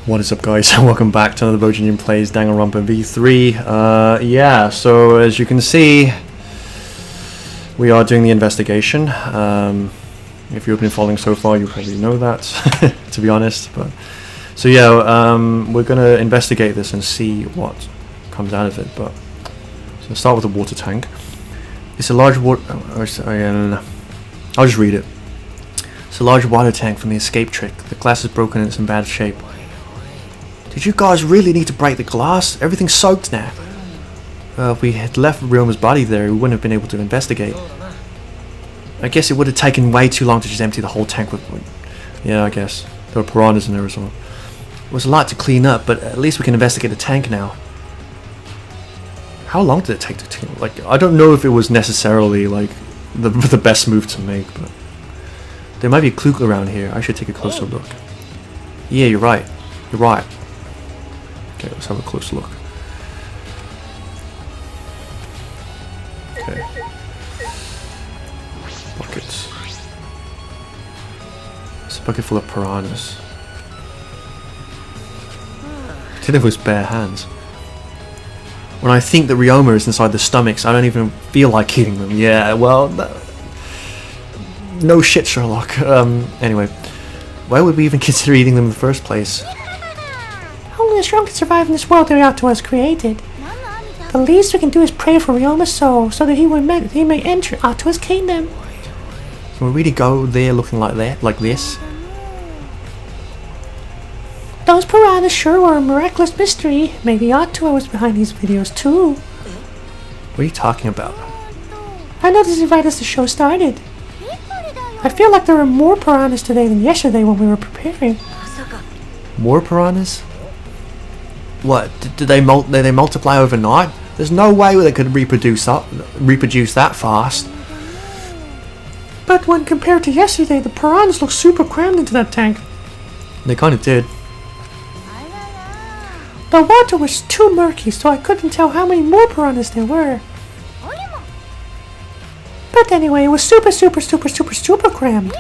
What is up, guys? Welcome back to another Bowjinjin Plays Danganronpa V3. Yeah, so as you can see, we are doing the investigation. If you've been following so far, you probably know that, to be honest. But so yeah, we're gonna investigate this and see what comes out of it. But so start with the water tank. It's a large water. I'll just read it. It's a large water tank from the escape trick. The glass is broken and it's in bad shape. Did you guys really need to break the glass? Everything's soaked now. If we had left Ryoma's body there, we wouldn't have been able to investigate. I guess it would have taken way too long to just empty the whole tank with... Yeah, I guess. There were piranhas in there as well. It was a lot to clean up, but at least we can investigate the tank now. How long did it take to clean? Like, I don't know if it was necessarily, like, the best move to make, but... There might be a clue around here. I should take a closer look. Yeah, you're right. You're right. Okay, let's have a close look. Okay. Buckets. It's a bucket full of piranhas. I did it with bare hands. When I think that Ryoma is inside the stomachs, I don't even feel like eating them. Yeah, well, no shit, Sherlock. Anyway, why would we even consider eating them in the first place? Only the strong can survive in this world that Ryato has created. The least we can do is pray for Ryoma's soul, so that he may enter Ato's kingdom. Can we really go there looking like that, like this? Those piranhas sure were a miraculous mystery. Maybe Ato was behind these videos too. What are you talking about? I noticed it right as the show started. I feel like there were more piranhas today than yesterday when we were preparing. More piranhas? What? Did they multiply overnight? There's no way they could reproduce that fast. But when compared to yesterday, the piranhas look super crammed into that tank. They kind of did. The water was too murky, so I couldn't tell how many more piranhas there were. But anyway, it was super crammed.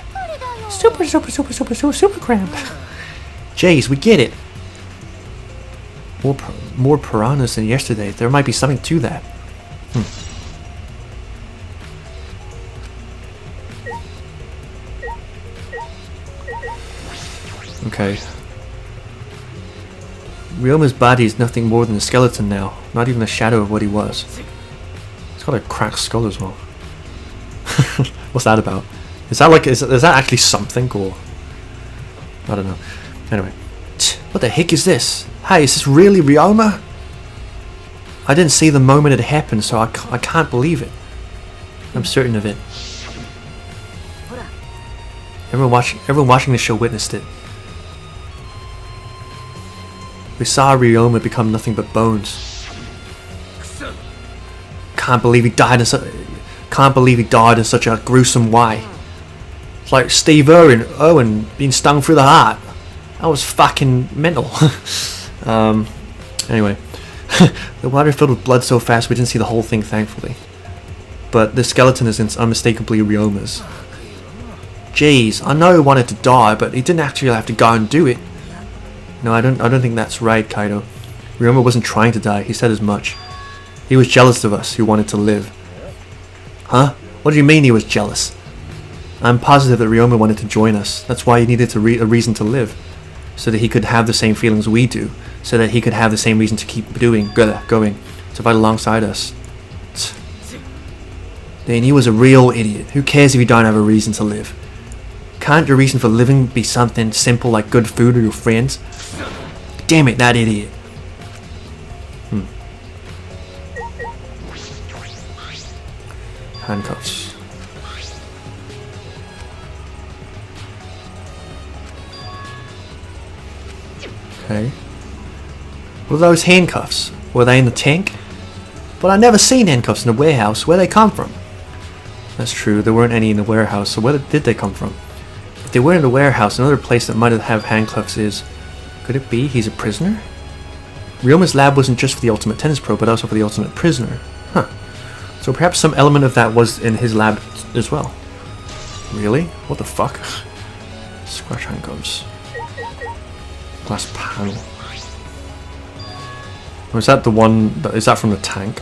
Super crammed. Jeez, we get it. More piranhas than yesterday. There might be something to that. Okay. Ryoma's body is nothing more than a skeleton now. Not even a shadow of what he was. He's got a cracked skull as well. What's that about? Is that like, is that actually something, or I don't know. Anyway, what the heck is this? Hey, is this really Ryoma? I didn't see the moment it happened, so I can't believe it. I'm certain of it. Everyone watching the show witnessed it. We saw Ryoma become nothing but bones. Can't believe he died in such a gruesome way. It's like Steve Owen being stung through the heart. That was fucking mental. Anyway, the water filled with blood so fast we didn't see the whole thing, thankfully. But the skeleton is unmistakably Ryoma's. Jeez, I know he wanted to die, but he didn't actually have to go and do it. No, I don't think that's right, Kaido. Ryoma wasn't trying to die. He said as much. He was jealous of us who wanted to live. Huh? What do you mean he was jealous? I'm positive that Ryoma wanted to join us. That's why he needed a reason to live. So that he could have the same feelings we do. So that he could have the same reason to keep going. To fight alongside us. Then he was a real idiot. Who cares if you don't have a reason to live? Can't your reason for living be something simple like good food or your friends? Damn it, that idiot. Handcuffs. Okay. What are those handcuffs? Were they in the tank? But I never seen handcuffs in a warehouse. Where'd they come from? That's true, there weren't any in the warehouse, so where did they come from? If they were in the warehouse, another place that might have handcuffs is... Could it be he's a prisoner? Ryoma's lab wasn't just for the ultimate tennis pro, but also for the ultimate prisoner. Huh. So perhaps some element of that was in his lab as well. Really? What the fuck? Squash handcuffs. Glass panel. Or is that the one? Is that from the tank?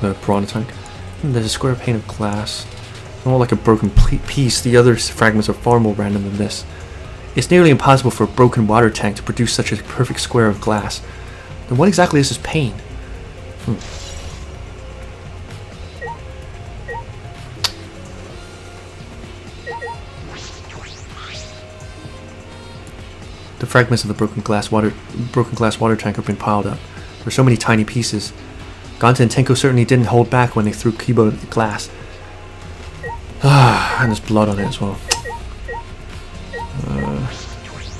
The piranha tank? There's a square pane of glass. More like a broken piece. The other fragments are far more random than this. It's nearly impossible for a broken water tank to produce such a perfect square of glass. Then what exactly is this pane? The fragments of the broken glass water tank have been piled up. There are so many tiny pieces. Ganta and Tenko certainly didn't hold back when they threw Kibo at the glass. And there's blood on it as well.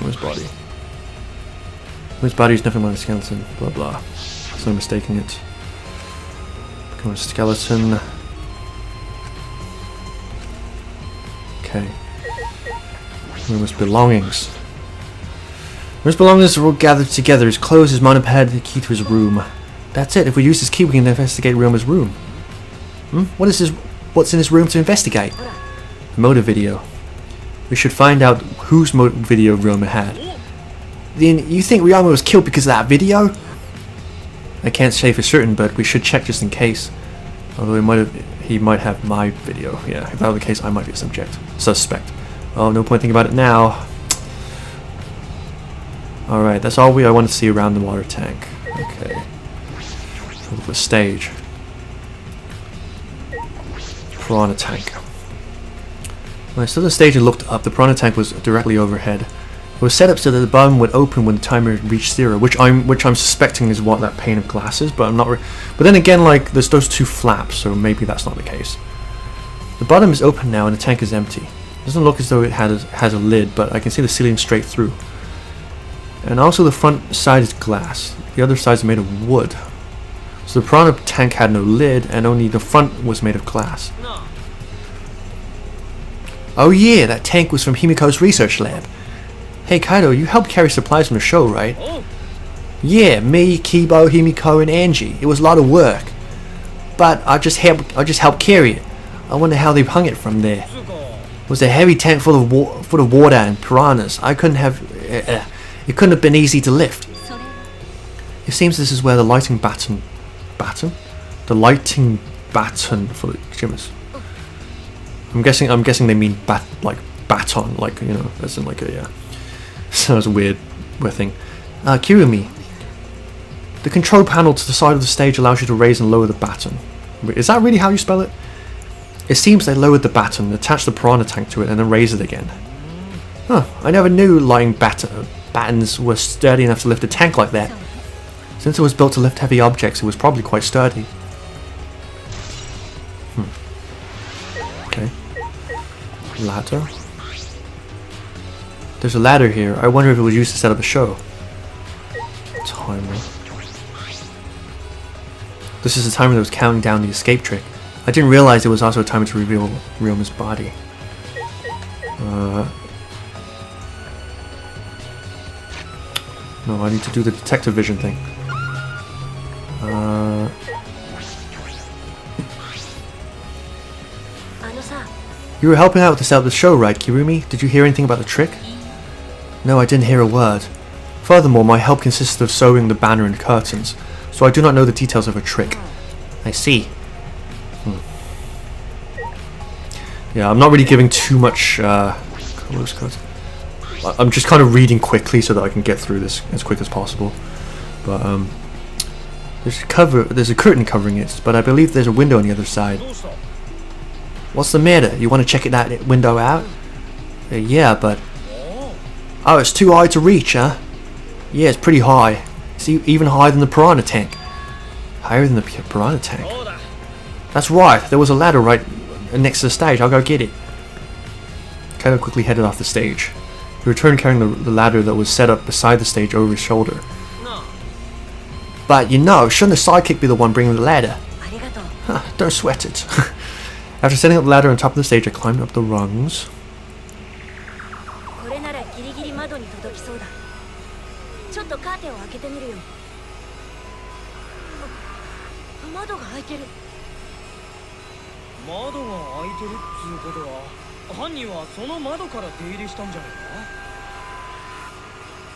Where's body? Whose body is nothing but a skeleton. Blah blah. There's no mistaking it. Become a skeleton. Okay. Room's belongings. His belongings are all gathered together. His clothes, his monoped, the key to his room. That's it. If we use this key, we can investigate Ryoma's room. What's in his room to investigate? Motor video. We should find out whose motor video Ryoma had. Then you think Ryoma was killed because of that video? I can't say for certain, but we should check just in case. Although he might have my video. Yeah, if that were the case, I might be a suspect. Oh, no point thinking about it now. Alright, that's all I want to see around the water tank. Okay. Look at the stage. Piranha tank. When I stood on the stage and looked up, the piranha tank was directly overhead. It was set up so that the bottom would open when the timer reached 0, which I'm suspecting is what that pane of glass is, but I'm not. But then again, like there's those two flaps, so maybe that's not the case. The bottom is open now, and the tank is empty. It doesn't look as though it has a lid, but I can see the ceiling straight through. And also the front side is glass. The other side is made of wood. So the piranha tank had no lid, and only the front was made of glass. No. Oh yeah, that tank was from Himiko's research lab. Hey Kaido, you helped carry supplies from the show, right? Oh. Yeah, me, Kibo, Himiko, and Angie. It was a lot of work. But I just helped carry it. I wonder how they hung it from there. It was a heavy tank full of water and piranhas. It couldn't have been easy to lift. It seems this is where the lighting baton? The lighting baton for the Jimmers. I'm guessing they mean baton, like, you know, as in like a, yeah. Sounds a weird thing. Kirumi. The control panel to the side of the stage allows you to raise and lower the baton. Is that really how you spell it? It seems they lowered the baton, attached the piranha tank to it, and then raised it again. Huh, I never knew lighting batons were sturdy enough to lift a tank like that. Since it was built to lift heavy objects, it was probably quite sturdy. Okay. Ladder. There's a ladder here. I wonder if it was used to set up a show. Timer. This is the timer that was counting down the escape trick. I didn't realize it was also a timer to reveal Ryoma's body. No, I need to do the detective vision thing. You were helping out to set up the show, right, Kirumi? Did you hear anything about the trick? No, I didn't hear a word. Furthermore, my help consisted of sewing the banner and curtains, so I do not know the details of a trick. I see. Yeah, I'm not really giving too much I'm just kind of reading quickly so that I can get through this as quick as possible. But there's a curtain covering it, but I believe there's a window on the other side. What's the matter? You want to check that window out? Yeah, but... Oh, it's too high to reach, huh? Yeah, it's pretty high. It's even higher than the piranha tank. Higher than the piranha tank? That's right, there was a ladder right next to the stage. I'll go get it. Kaido quickly headed off the stage. He returned carrying the ladder that was set up beside the stage over his shoulder. But you know, shouldn't the sidekick be the one bringing the ladder? Huh, don't sweat it. After setting up the ladder on top of the stage, I climbed up the rungs.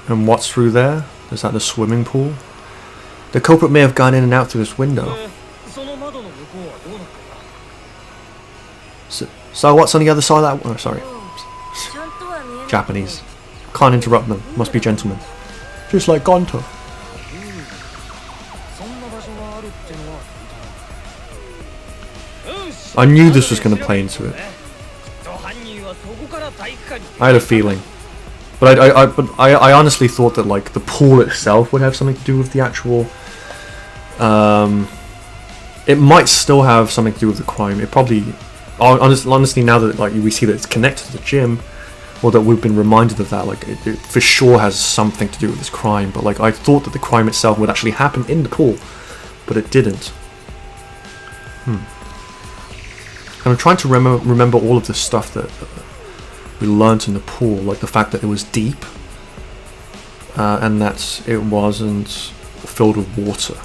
And what's through there? Is that the swimming pool? The culprit may have gone in and out through this window. So what's on the other side of that? Oh, sorry. Japanese. Can't interrupt them. Must be gentlemen. Just like Gonto. I knew this was going to play into it. I had a feeling. But I honestly thought that like the pool itself would have something to do with the actual... it might still have something to do with the crime. It probably... Honestly, now that like we see that it's connected to the gym, or that we've been reminded of that, like it for sure has something to do with this crime. But like I thought that the crime itself would actually happen in the pool, but it didn't. And I'm trying to remember all of this stuff that we learnt in the pool, like the fact that it was deep, and that it wasn't filled with water.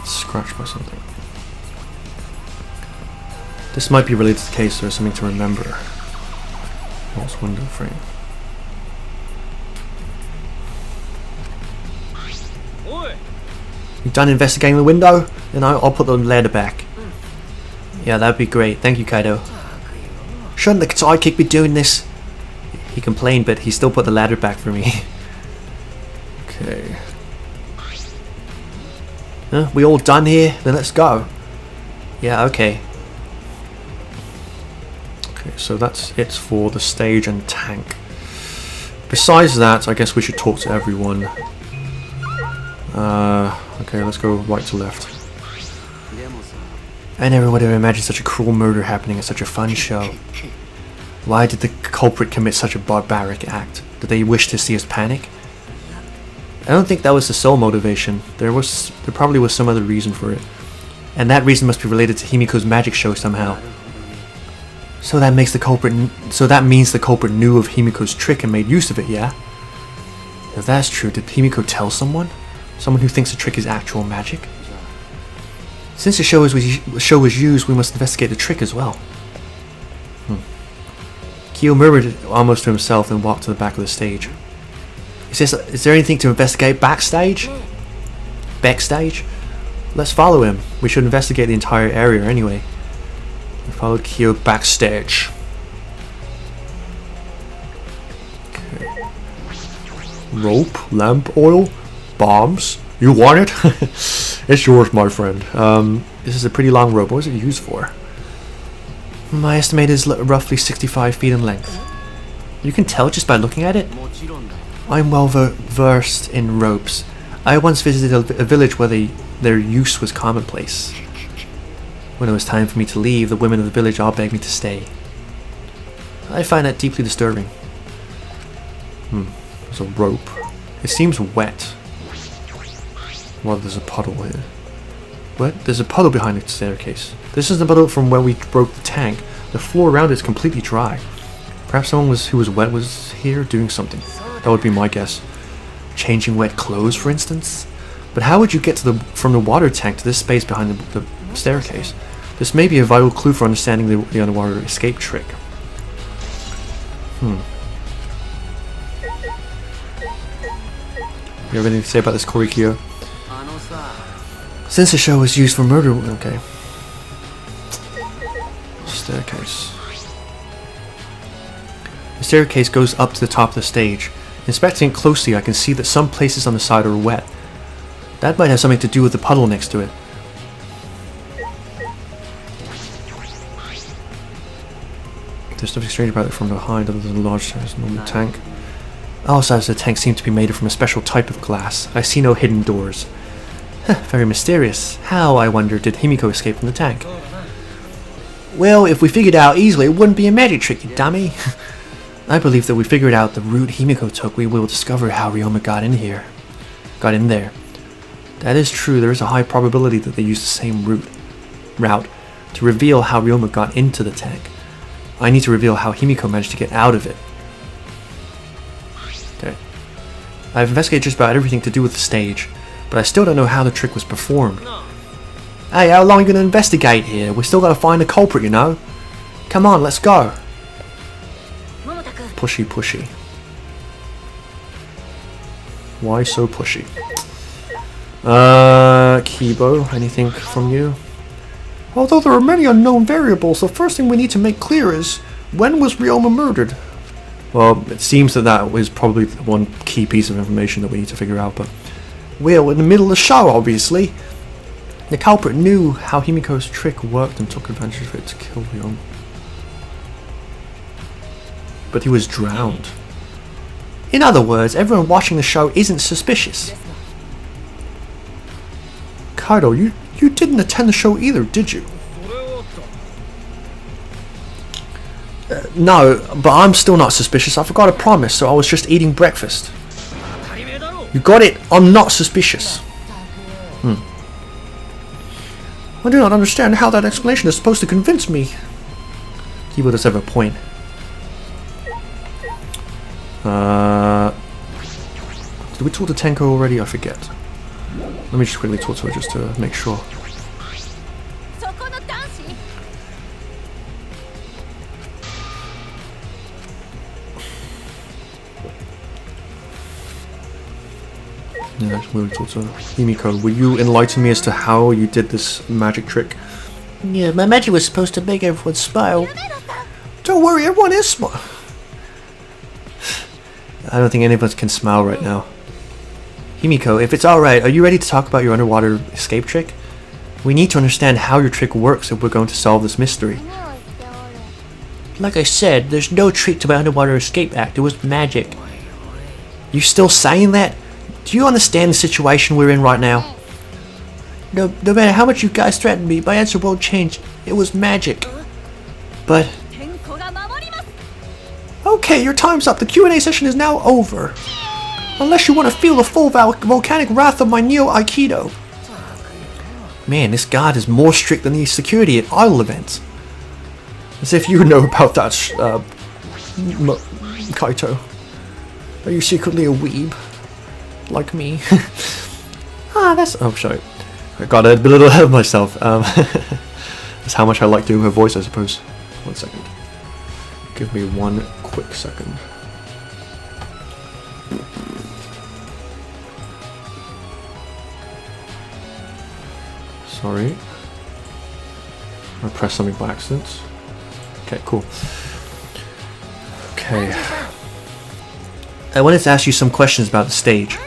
Scratched by something. This might be related to the case, so there's something to remember. False window frame. You done investigating the window? Then I'll put the ladder back. Yeah, that'd be great. Thank you, Kaido. Shouldn't the sidekick be doing this? He complained, but he still put the ladder back for me. Okay. We all done here? Then let's go. Yeah, okay. Okay, so that's it for the stage and tank. Besides that, I guess we should talk to everyone. Okay, let's go right to left. I never would have imagined such a cruel murder happening at such a fun show. Why did the culprit commit such a barbaric act? Did they wish to see us panic? I don't think that was the sole motivation. There probably was some other reason for it. And that reason must be related to Himiko's magic show somehow. So that means the culprit knew of Himiko's trick and made use of it, yeah? If that's true, did Himiko tell someone? Someone who thinks the trick is actual magic? Since the show was used, we must investigate the trick as well. Kyo murmured almost to himself and walked to the back of the stage. Is there anything to investigate backstage? Backstage? Let's follow him. We should investigate the entire area anyway. We followed Kyo backstage. Okay. Rope, lamp oil, bombs. You want it? It's yours, my friend. This is a pretty long rope. What is it used for? My estimate is roughly 65 feet in length. You can tell just by looking at it. I'm well versed in ropes. I once visited a village where their use was commonplace. When it was time for me to leave, the women of the village all begged me to stay. I find that deeply disturbing. There's a rope. It seems wet. Well, there's a puddle here. What? There's a puddle behind the staircase. This is the puddle from where we broke the tank. The floor around it is completely dry. Perhaps someone who was wet was here doing something. That would be my guess. Changing wet clothes, for instance? But how would you get from the water tank to this space behind the staircase? This may be a vital clue for understanding the underwater escape trick. You have anything to say about this, Korikyo? Since the show was used for murder... Okay. Staircase. The staircase goes up to the top of the stage. Inspecting it closely, I can see that some places on the side are wet. That might have something to do with the puddle next to it. There's something strange about it from behind other than a large normal tank. All sides of the tank seem to be made from a special type of glass. I see no hidden doors. Very mysterious. How, I wonder, did Himiko escape from the tank? Well, if we figured it out easily, it wouldn't be a magic trick, you dummy. I believe that we figured out the route Himiko took, we will discover how Ryoma got in there. That is true, there is a high probability that they used the same route to reveal how Ryoma got into the tank. I need to reveal how Himiko managed to get out of it. Okay. I've investigated just about everything to do with the stage, but I still don't know how the trick was performed. Hey, how long are you going to investigate here? We still got to find the culprit, you know? Come on, let's go. Pushy, pushy. Why so pushy? Kibo, anything from you? Although there are many unknown variables, the first thing we need to make clear is, when was Ryoma murdered? Well, it seems that was probably the one key piece of information that we need to figure out, but... Well, in the middle of the show, obviously. The culprit knew how Himiko's trick worked and took advantage of it to kill Ryoma. But he was drowned. In other words, everyone watching the show isn't suspicious. Kaido, you didn't attend the show either, did you? No, but I'm still not suspicious. I forgot a promise, so I was just eating breakfast. You got it? I'm not suspicious. I do not understand how that explanation is supposed to convince me. Kibo does have a point. Did we talk to Tenko already? I forget. Let me just quickly talk to her just to make sure. Yeah, we'll talk to her. Himiko, will you enlighten me as to how you did this magic trick? Yeah, my magic was supposed to make everyone smile. Don't worry, everyone is smile. I don't think any of us can smile right now. Himiko, if it's alright, are you ready to talk about your underwater escape trick? We need to understand how your trick works if we're going to solve this mystery. Like I said, there's no trick to my underwater escape act. It was magic. You still saying that? Do you understand the situation we're in right now? No matter how much you guys threatened me, my answer won't change. It was magic. But... Okay, your time's up. The Q&A session is now over. Unless you want to feel the full volcanic wrath of my Neo Aikido. Man, this guard is more strict than the security at idol events. As if you know about that, Kaito. Are you secretly a weeb? Like me? Oh, sorry. I got a little ahead of myself. That's how much I like doing her voice, I suppose. 1 second. Give me 1 quick second. Sorry. I pressed something by accident. Okay, cool. Okay. I wanted to ask you some questions about the stage.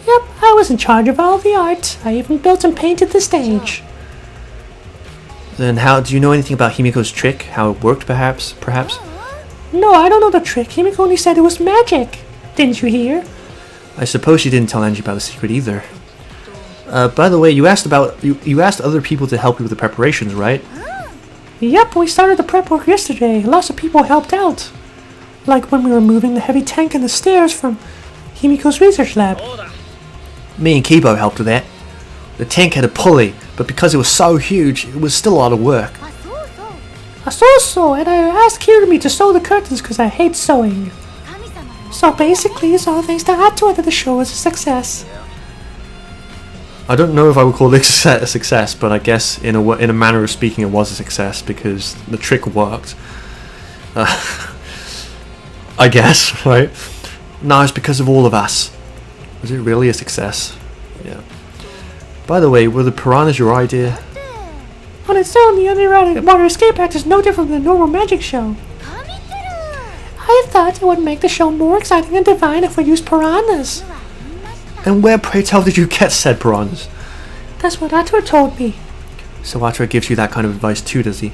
Yep, I was in charge of all the art. I even built and painted the stage. Then how do you know anything about Himiko's trick? How it worked, perhaps? No, I don't know the trick. Himiko only said it was magic. Didn't you hear? I suppose you didn't tell Angie about the secret either. By the way, you asked other people to help you with the preparations, right? Yep, we started the prep work yesterday. Lots of people helped out. Like when we were moving the heavy tank and the stairs from Himiko's research lab. Me and Kibo helped with that. The tank had a pulley, but because it was so huge, it was still a lot of work. And I asked Kirumi to sew the curtains because I hate sewing. So basically, it's all thanks to Hatua that the show was a success. I don't know if I would call it a success, but I guess in a manner of speaking it was a success because the trick worked. I guess, right? No, it's because of all of us. Was it really a success? Yeah. By the way, were the piranhas your idea? On its own, the underwater escape act is no different than a normal magic show. I thought it would make the show more exciting and divine if we used piranhas. And where, pray tell, did you get said piranhas? That's what Atua told me. So Atua gives you that kind of advice too, does he?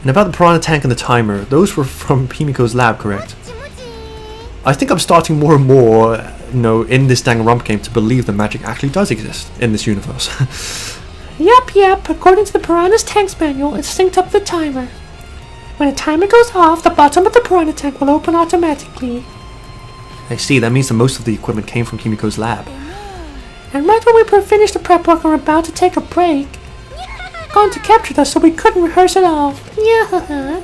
And about the piranha tank and the timer, those were from Himiko's lab, correct? I think I'm starting more and more, in this Danganronpa game to believe that magic actually does exist in this universe. Yep. According to the piranha's tank's manual, it's synced up the timer. When the timer goes off, the bottom of the piranha tank will open automatically. I see, that means that most of the equipment came from Himiko's lab. And right when we finished the prep work and we're about to take a break, Gonta captured us so we couldn't rehearse at all. Yeah.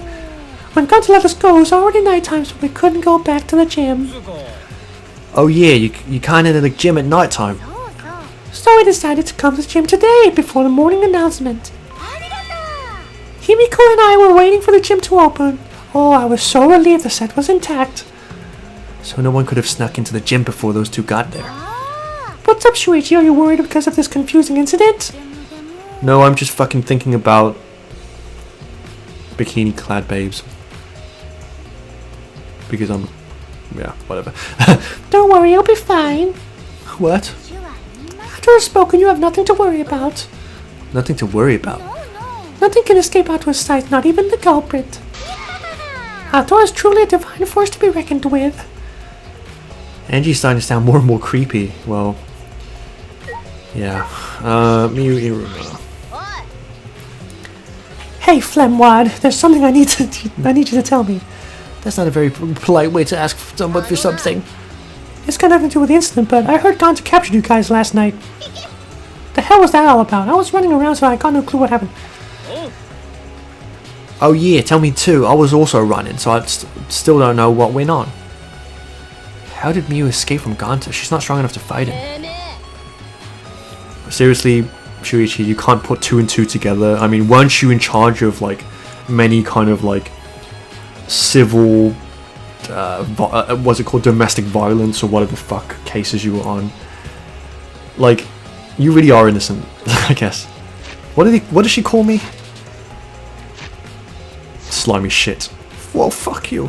When Gonta let us go, it was already nighttime, so we couldn't go back to the gym. Oh yeah, you can't enter the gym at night time. So we decided to come to the gym today before the morning announcement. Himiko and I were waiting for the gym to open. Oh, I was so relieved the set was intact. So no one could have snuck into the gym before those two got there. What's up, Shuichi? Are you worried because of this confusing incident? No, I'm just fucking thinking about bikini-clad babes. Because I'm... yeah, whatever. Don't worry, you'll be fine. What? After I've spoken, you have nothing to worry about. Nothing to worry about. Nothing can escape Ato's sight, not even the culprit. Ato is truly a divine force to be reckoned with. Angie's starting to sound more and more creepy. Well... yeah. Miyu Iruma. Hey, Flemwad, there's something I need you to tell me. That's not a very polite way to ask someone for something. It's got nothing to do with the incident, but I heard Gonta captured you guys last night. The hell was that all about? I was running around, so I got no clue what happened. Oh yeah, tell me too. I was also running, so I still don't know what went on. How did Miyu escape from Gonta? She's not strong enough to fight him. Seriously, Shuichi, you can't put two and two together. I mean, weren't you in charge of like many kind of like civil, what's it called, domestic violence or whatever the fuck cases you were on? Like, you really are innocent, I guess. What did she call me? Slimy shit. Well, fuck you.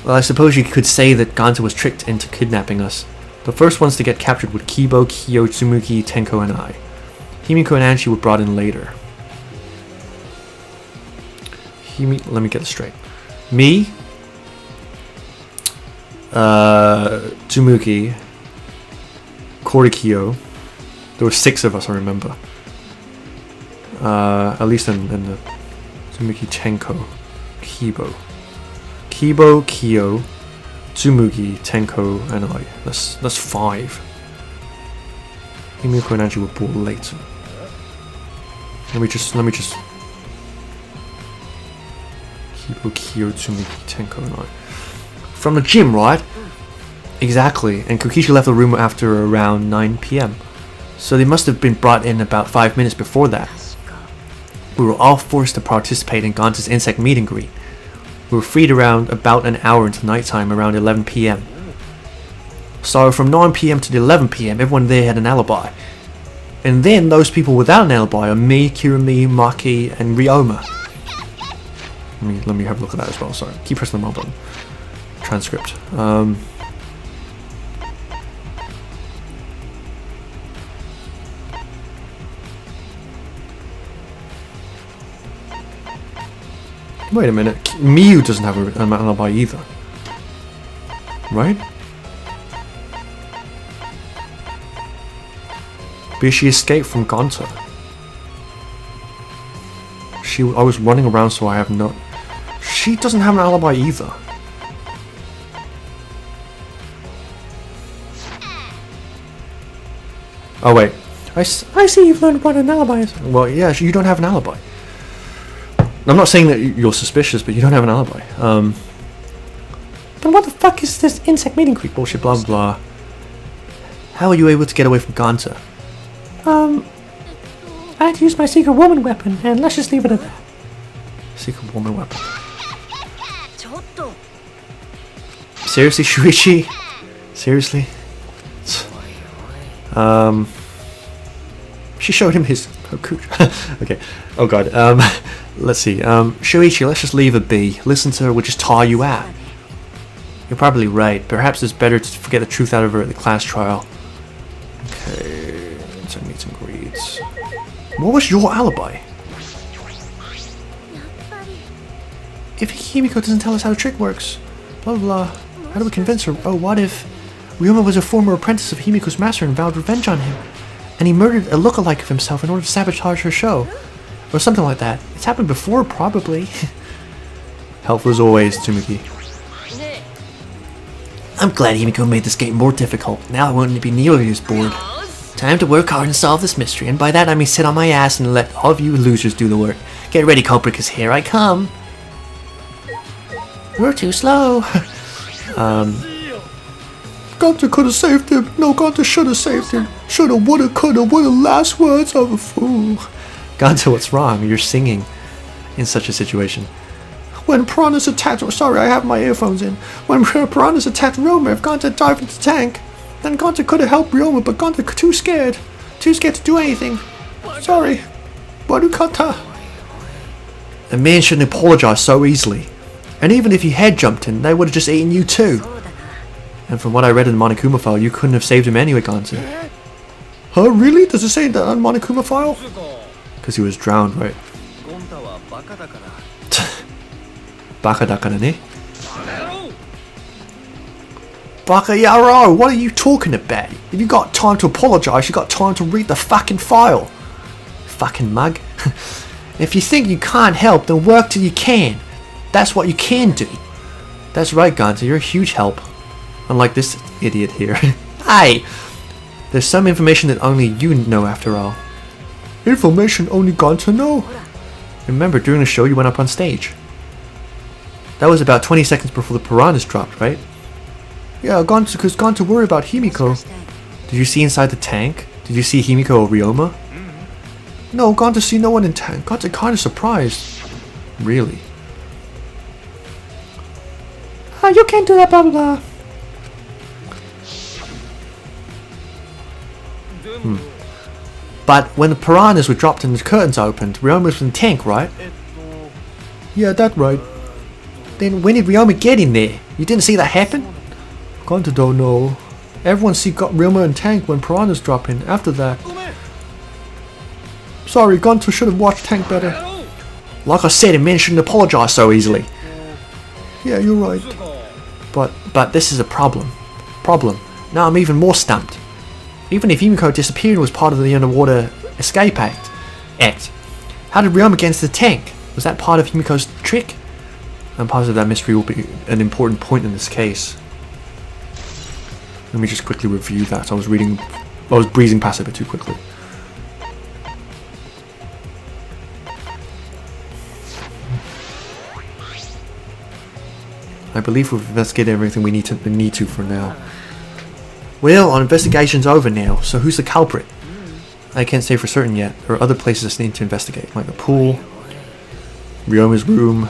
Well, I suppose you could say that Gonta was tricked into kidnapping us. The first ones to get captured were Kibo, Kyo, Tsumuki, Tenko, and I. Himiko and Anshi were brought in later. Let me get this straight. Me, Tsumuki, Korikyo. There were 6 of us, I remember. At least in the Tsumuki, Tenko, Kibo, Kyo, Tsumuki, Tenko, and I. That's 5. Himiko and Angie were brought later. Let me just Kibo, Kyo, Tsumuki, Tenko, and I. From the gym, right? Exactly. And Kokishi left the room after around 9 PM. So they must have been brought in about 5 minutes before that. We were all forced to participate in Gonta's insect meet and greet. We were freed around about an hour into nighttime, around 11 PM. So from 9 PM to 11 PM, everyone there had an alibi. And then those people without an alibi are me, Kirumi, Maki, and Ryoma. Let me have a look at that as well, sorry. Keep pressing the wrong button. Transcript. Wait a minute, Miyu doesn't have an alibi either. Right? Because she escaped from Gonta. I was running around, so I have no... She doesn't have an alibi either. Oh wait. I see you've learned what an alibi is. Well, yeah, you don't have an alibi. I'm not saying that you're suspicious, but you don't have an alibi. But what the fuck is this insect meeting creep? Bullshit, blah blah blah. How are you able to get away from Gonta? I had to use my secret woman weapon, and let's just leave it at that. Secret woman weapon. Seriously, Shuichi? Seriously? She showed him his... okay. Oh god. Let's see. Shuichi, let's just leave it be. Listen to her will just tire you out. You're probably right. Perhaps it's better to get the truth out of her at the class trial. Okay. So meet and greets. What was your alibi? If Himiko doesn't tell us how the trick works, blah blah blah. How do we convince her? Oh, what if Ryoma was a former apprentice of Himiko's master and vowed revenge on him, and he murdered a lookalike of himself in order to sabotage her show? Or something like that. It's happened before, probably. Helpful as always, Tsumuki. I'm glad Himiko made this game more difficult. Now I won't be nearly as bored. Time to work hard and solve this mystery, and by that I mean sit on my ass and let all of you losers do the work. Get ready, culprit, because here I come. You're too slow. Gunter could have saved him. No, Gunter should have saved him. Shoulda, woulda, coulda, woulda. Last words of a fool. Gunter, what's wrong? You're singing in such a situation. When piranhas attacked... Sorry, I have my earphones in. When piranhas attacked Ryoma, if Gunter dived into the tank, then Gunter could have helped Ryoma, but Gunter too scared. Too scared to do anything. Sorry. Gunter. A man shouldn't apologize so easily. And even if you had jumped in, they would have just eaten you too. And from what I read in the Monokuma file, you couldn't have saved him anyway, Gunter. Huh, really? Does it say that on Monokuma file? Because he was drowned, right? Baka dakara ne? Baka yaro, what are you talking about? If you got time to apologize, you got time to read the fucking file. Fucking mug. If you think you can't help, then work till you can. That's what you can do. That's right, Gunter, you're a huge help. Unlike this idiot here. Hey! There's some information that only you know after all. Information only Gunter know. Remember, during the show you went up on stage. That was about 20 seconds before the piranhas dropped, right? Yeah, Gunter, because Gunter worried about Himiko. Did you see inside the tank? Did you see Himiko or Ryoma? No, Gunter see no one in tank. Gunter kinda surprised. Really? You can't do that, blah blah blah. But when the piranhas were dropped and the curtains opened, Ryoma was in the tank, right? Yeah, that's right. Then when did Ryoma get in there? You didn't see that happen? Gunter don't know. Everyone see Ryoma in tank when piranhas drop in. After that. Sorry, Gunter should have watched tank better. Like I said, a man shouldn't apologize so easily. Yeah, you're right. But this is a problem. Now I'm even more stumped. Even if Himiko disappeared was part of the underwater escape act, how did Ryoma get into the tank? Was that part of Himiko's trick? I'm positive that mystery will be an important point in this case. Let me just quickly review that. I was breezing past it a bit too quickly. I believe we've investigated everything we need to for now. Well, our investigation's over now, so who's the culprit? I can't say for certain yet. There are other places I need to investigate, like the pool, Ryoma's room,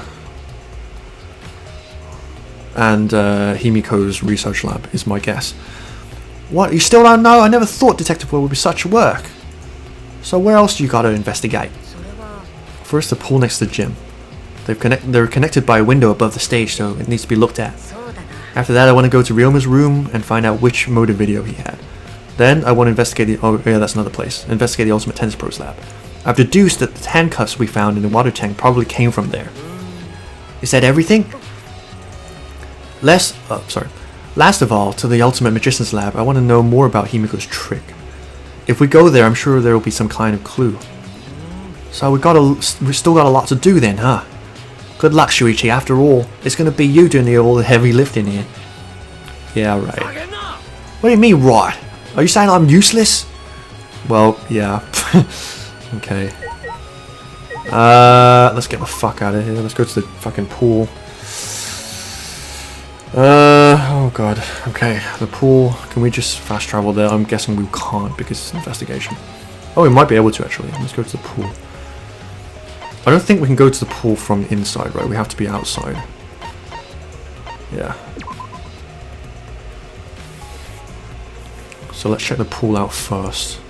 and Himiko's research lab is my guess. What, you still don't know? I never thought detective work would be such work. So where else do you gotta investigate? First, the pool next to the gym. They're connected by a window above the stage, so it needs to be looked at. After that, I want to go to Ryoma's room and find out which motive video he had. Then I want to investigate that's another place. Investigate the Ultimate Tennis Pro's lab. I've deduced that the handcuffs we found in the water tank probably came from there. Is that everything? Last of all, to the Ultimate Magician's lab, I want to know more about Himiko's trick. If we go there, I'm sure there will be some kind of clue. So we still got a lot to do then, huh? Good luck, Shuichi. After all, it's gonna be you doing all the heavy lifting here. Yeah, right. What do you mean, right? Are you saying I'm useless? Well, yeah. Okay. Let's get the fuck out of here. Let's go to the fucking pool. Oh god. Okay, the pool. Can we just fast travel there? I'm guessing we can't because it's an investigation. Oh, we might be able to actually. Let's go to the pool. I don't think we can go to the pool from inside, right? We have to be outside. Yeah. So let's check the pool out first.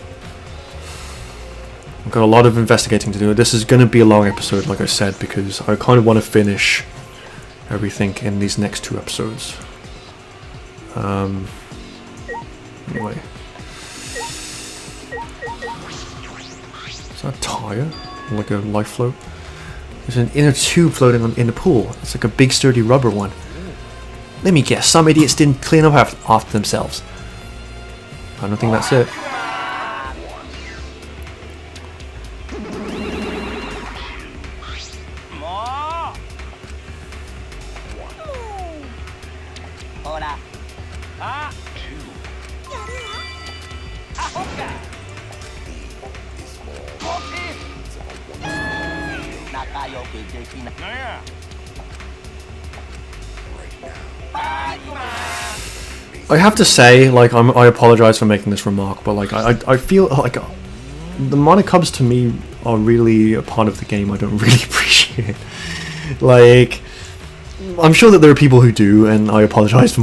I've got a lot of investigating to do. This is going to be a long episode, like I said, because I kind of want to finish everything in these next 2 episodes. Anyway. Is that a tire? Like a life float? There's an inner tube floating in the pool. It's like a big sturdy rubber one. Let me guess, some idiots didn't clean up after themselves. I don't think that's it. I have to say, like, I apologize for making this remark, but like, I feel like the monicubs to me are really a part of the game I don't really appreciate. Like, I'm sure that there are people who do, and I apologize for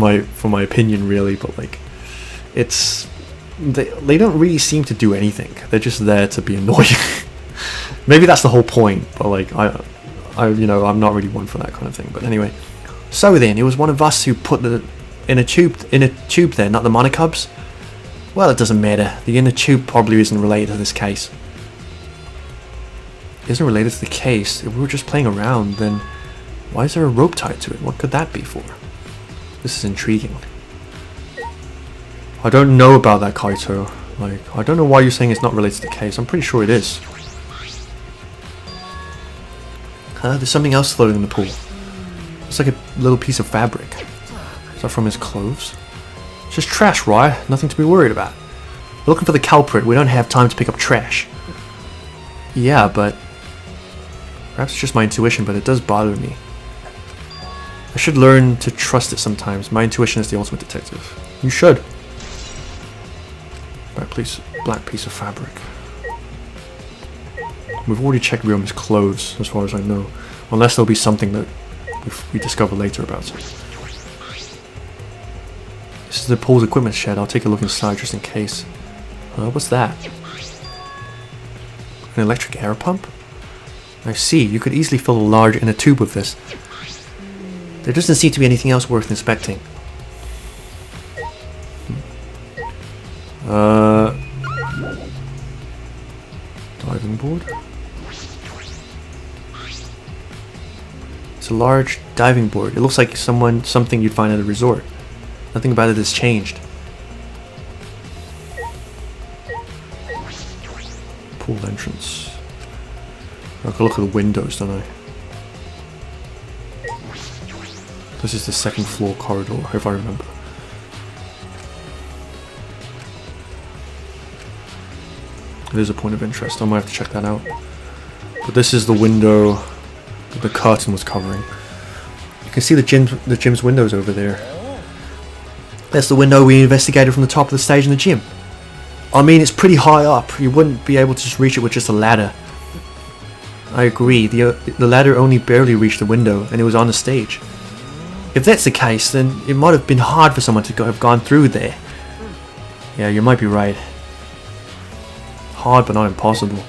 my opinion, really, but like, they don't really seem to do anything. They're just there to be annoying. Maybe that's the whole point, but like, you know, I'm not really one for that kind of thing. But anyway, so then it was one of us who put the inner tube there, not the monicubs. Well, it doesn't matter. The inner tube probably isn't related to this case. Isn't related to the case. If we were just playing around, then why is there a rope tied to it? What could that be for? This is intriguing. I don't know about that, Kaito. Like, I don't know why you're saying it's not related to the case. I'm pretty sure it is. There's something else floating in the pool. It's like a little piece of fabric. Is that from his clothes? It's just trash, right? Nothing to be worried about. We're looking for the culprit. We don't have time to pick up trash. Yeah, but perhaps it's just my intuition, but it does bother me. I should learn to trust it sometimes. My intuition is the ultimate detective. You should. Black piece of fabric. We've already checked Ryoma's clothes, as far as I know. Unless there'll be something that we discover later about it. This is the pool's equipment shed. I'll take a look inside just in case. What's that? An electric air pump? I see. You could easily fill a large inner tube with this. There doesn't seem to be anything else worth inspecting. Diving board? It's a large diving board. It looks like something you'd find at a resort. Nothing about it has changed. Pool entrance. I can look at the windows, don't I? This is the second floor corridor, if I remember. It is a point of interest. I might have to check that out. But this is the window that the curtain was covering. You can see the gym's windows over there. That's the window we investigated from the top of the stage in the gym. I mean, it's pretty high up. You wouldn't be able to just reach it with just a ladder. I agree. The ladder only barely reached the window, and it was on the stage. If that's the case, then it might have been hard for someone to have gone through there. Yeah, you might be right. Hard, but not impossible.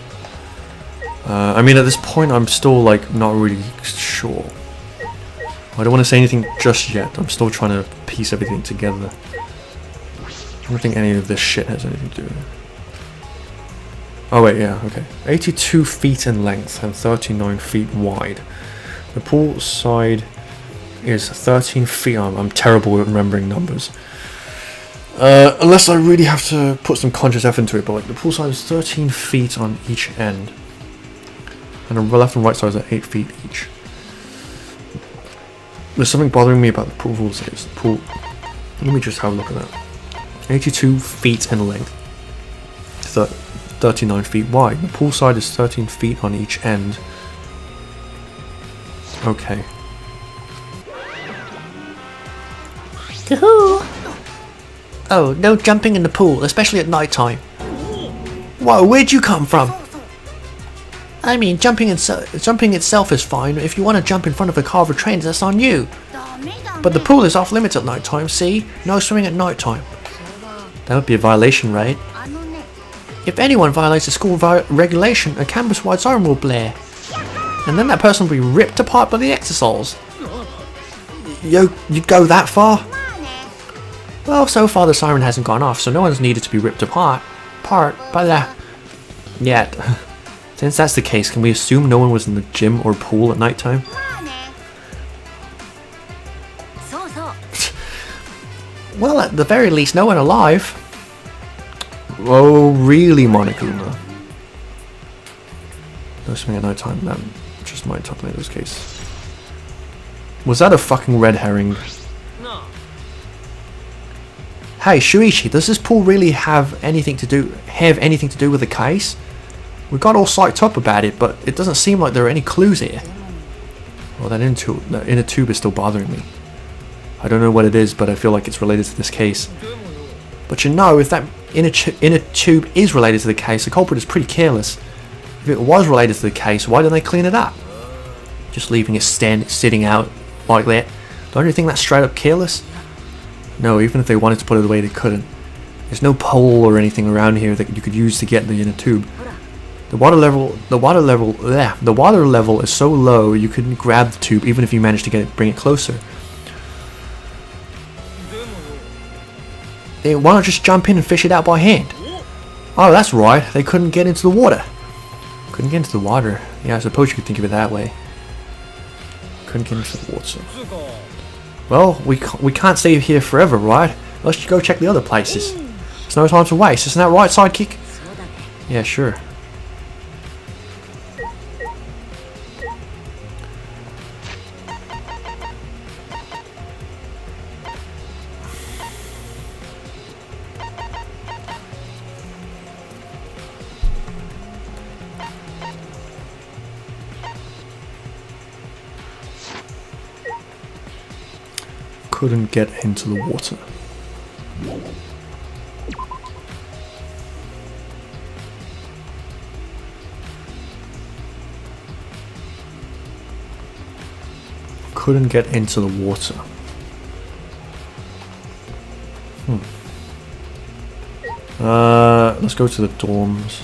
I mean, at this point, I'm still, like, not really sure. I don't want to say anything just yet. I'm still trying to piece everything together. I don't think any of this shit has anything to do with it. Oh wait, yeah, okay. 82 feet in length and 39 feet wide. The pool side is 13 feet. I'm terrible at remembering numbers. Unless I really have to put some conscious effort into it, but like the pool side is 13 feet on each end. And the left and right sides are 8 feet each. There's something bothering me about the pool rules. The pool. Let me just have a look at that. 82 feet in length. 39 feet wide. The pool side is 13 feet on each end. Okay. Kahoo! Oh, no jumping in the pool, especially at night time. Whoa, where'd you come from? I mean, jumping itself is fine. If you want to jump in front of a car or train, that's on you. But the pool is off limits at night time, see? No swimming at night time. That would be a violation, right? If anyone violates a school regulation, a campus-wide siren will blare. And then that person will be ripped apart by the exercils. You'd go that far? Well, so far the siren hasn't gone off, so no one's needed to be ripped apart. Yet. Since that's the case, can we assume no one was in the gym or pool at night time? Well, at the very least, no one alive. Oh, really, Monokuma? No swimming at night time. That just might top Tornado's case. Was that a fucking red herring? No. Hey, Shuichi, does this pool really have anything to do with the case? We got all psyched up about it, but it doesn't seem like there are any clues here. Well, that inner tube is still bothering me. I don't know what it is, but I feel like it's related to this case. But you know, if that inner tube is related to the case, the culprit is pretty careless. If it was related to the case, why didn't they clean it up? Just leaving it sitting out like that. Don't you think that's straight up careless? No, even if they wanted to put it away, they couldn't. There's no pole or anything around here that you could use to get the inner tube. The water level is so low you couldn't grab the tube even if you managed to bring it closer. Then why not just jump in and fish it out by hand? Oh, that's right. They couldn't get into the water. Couldn't get into the water. Yeah, I suppose you could think of it that way. Couldn't get into the water. Well, we can't stay here forever, right? Let's go check the other places. There's no time to waste. Isn't that right, sidekick? Yeah, sure. Couldn't get into the water. Couldn't get into the water. Let's go to the dorms.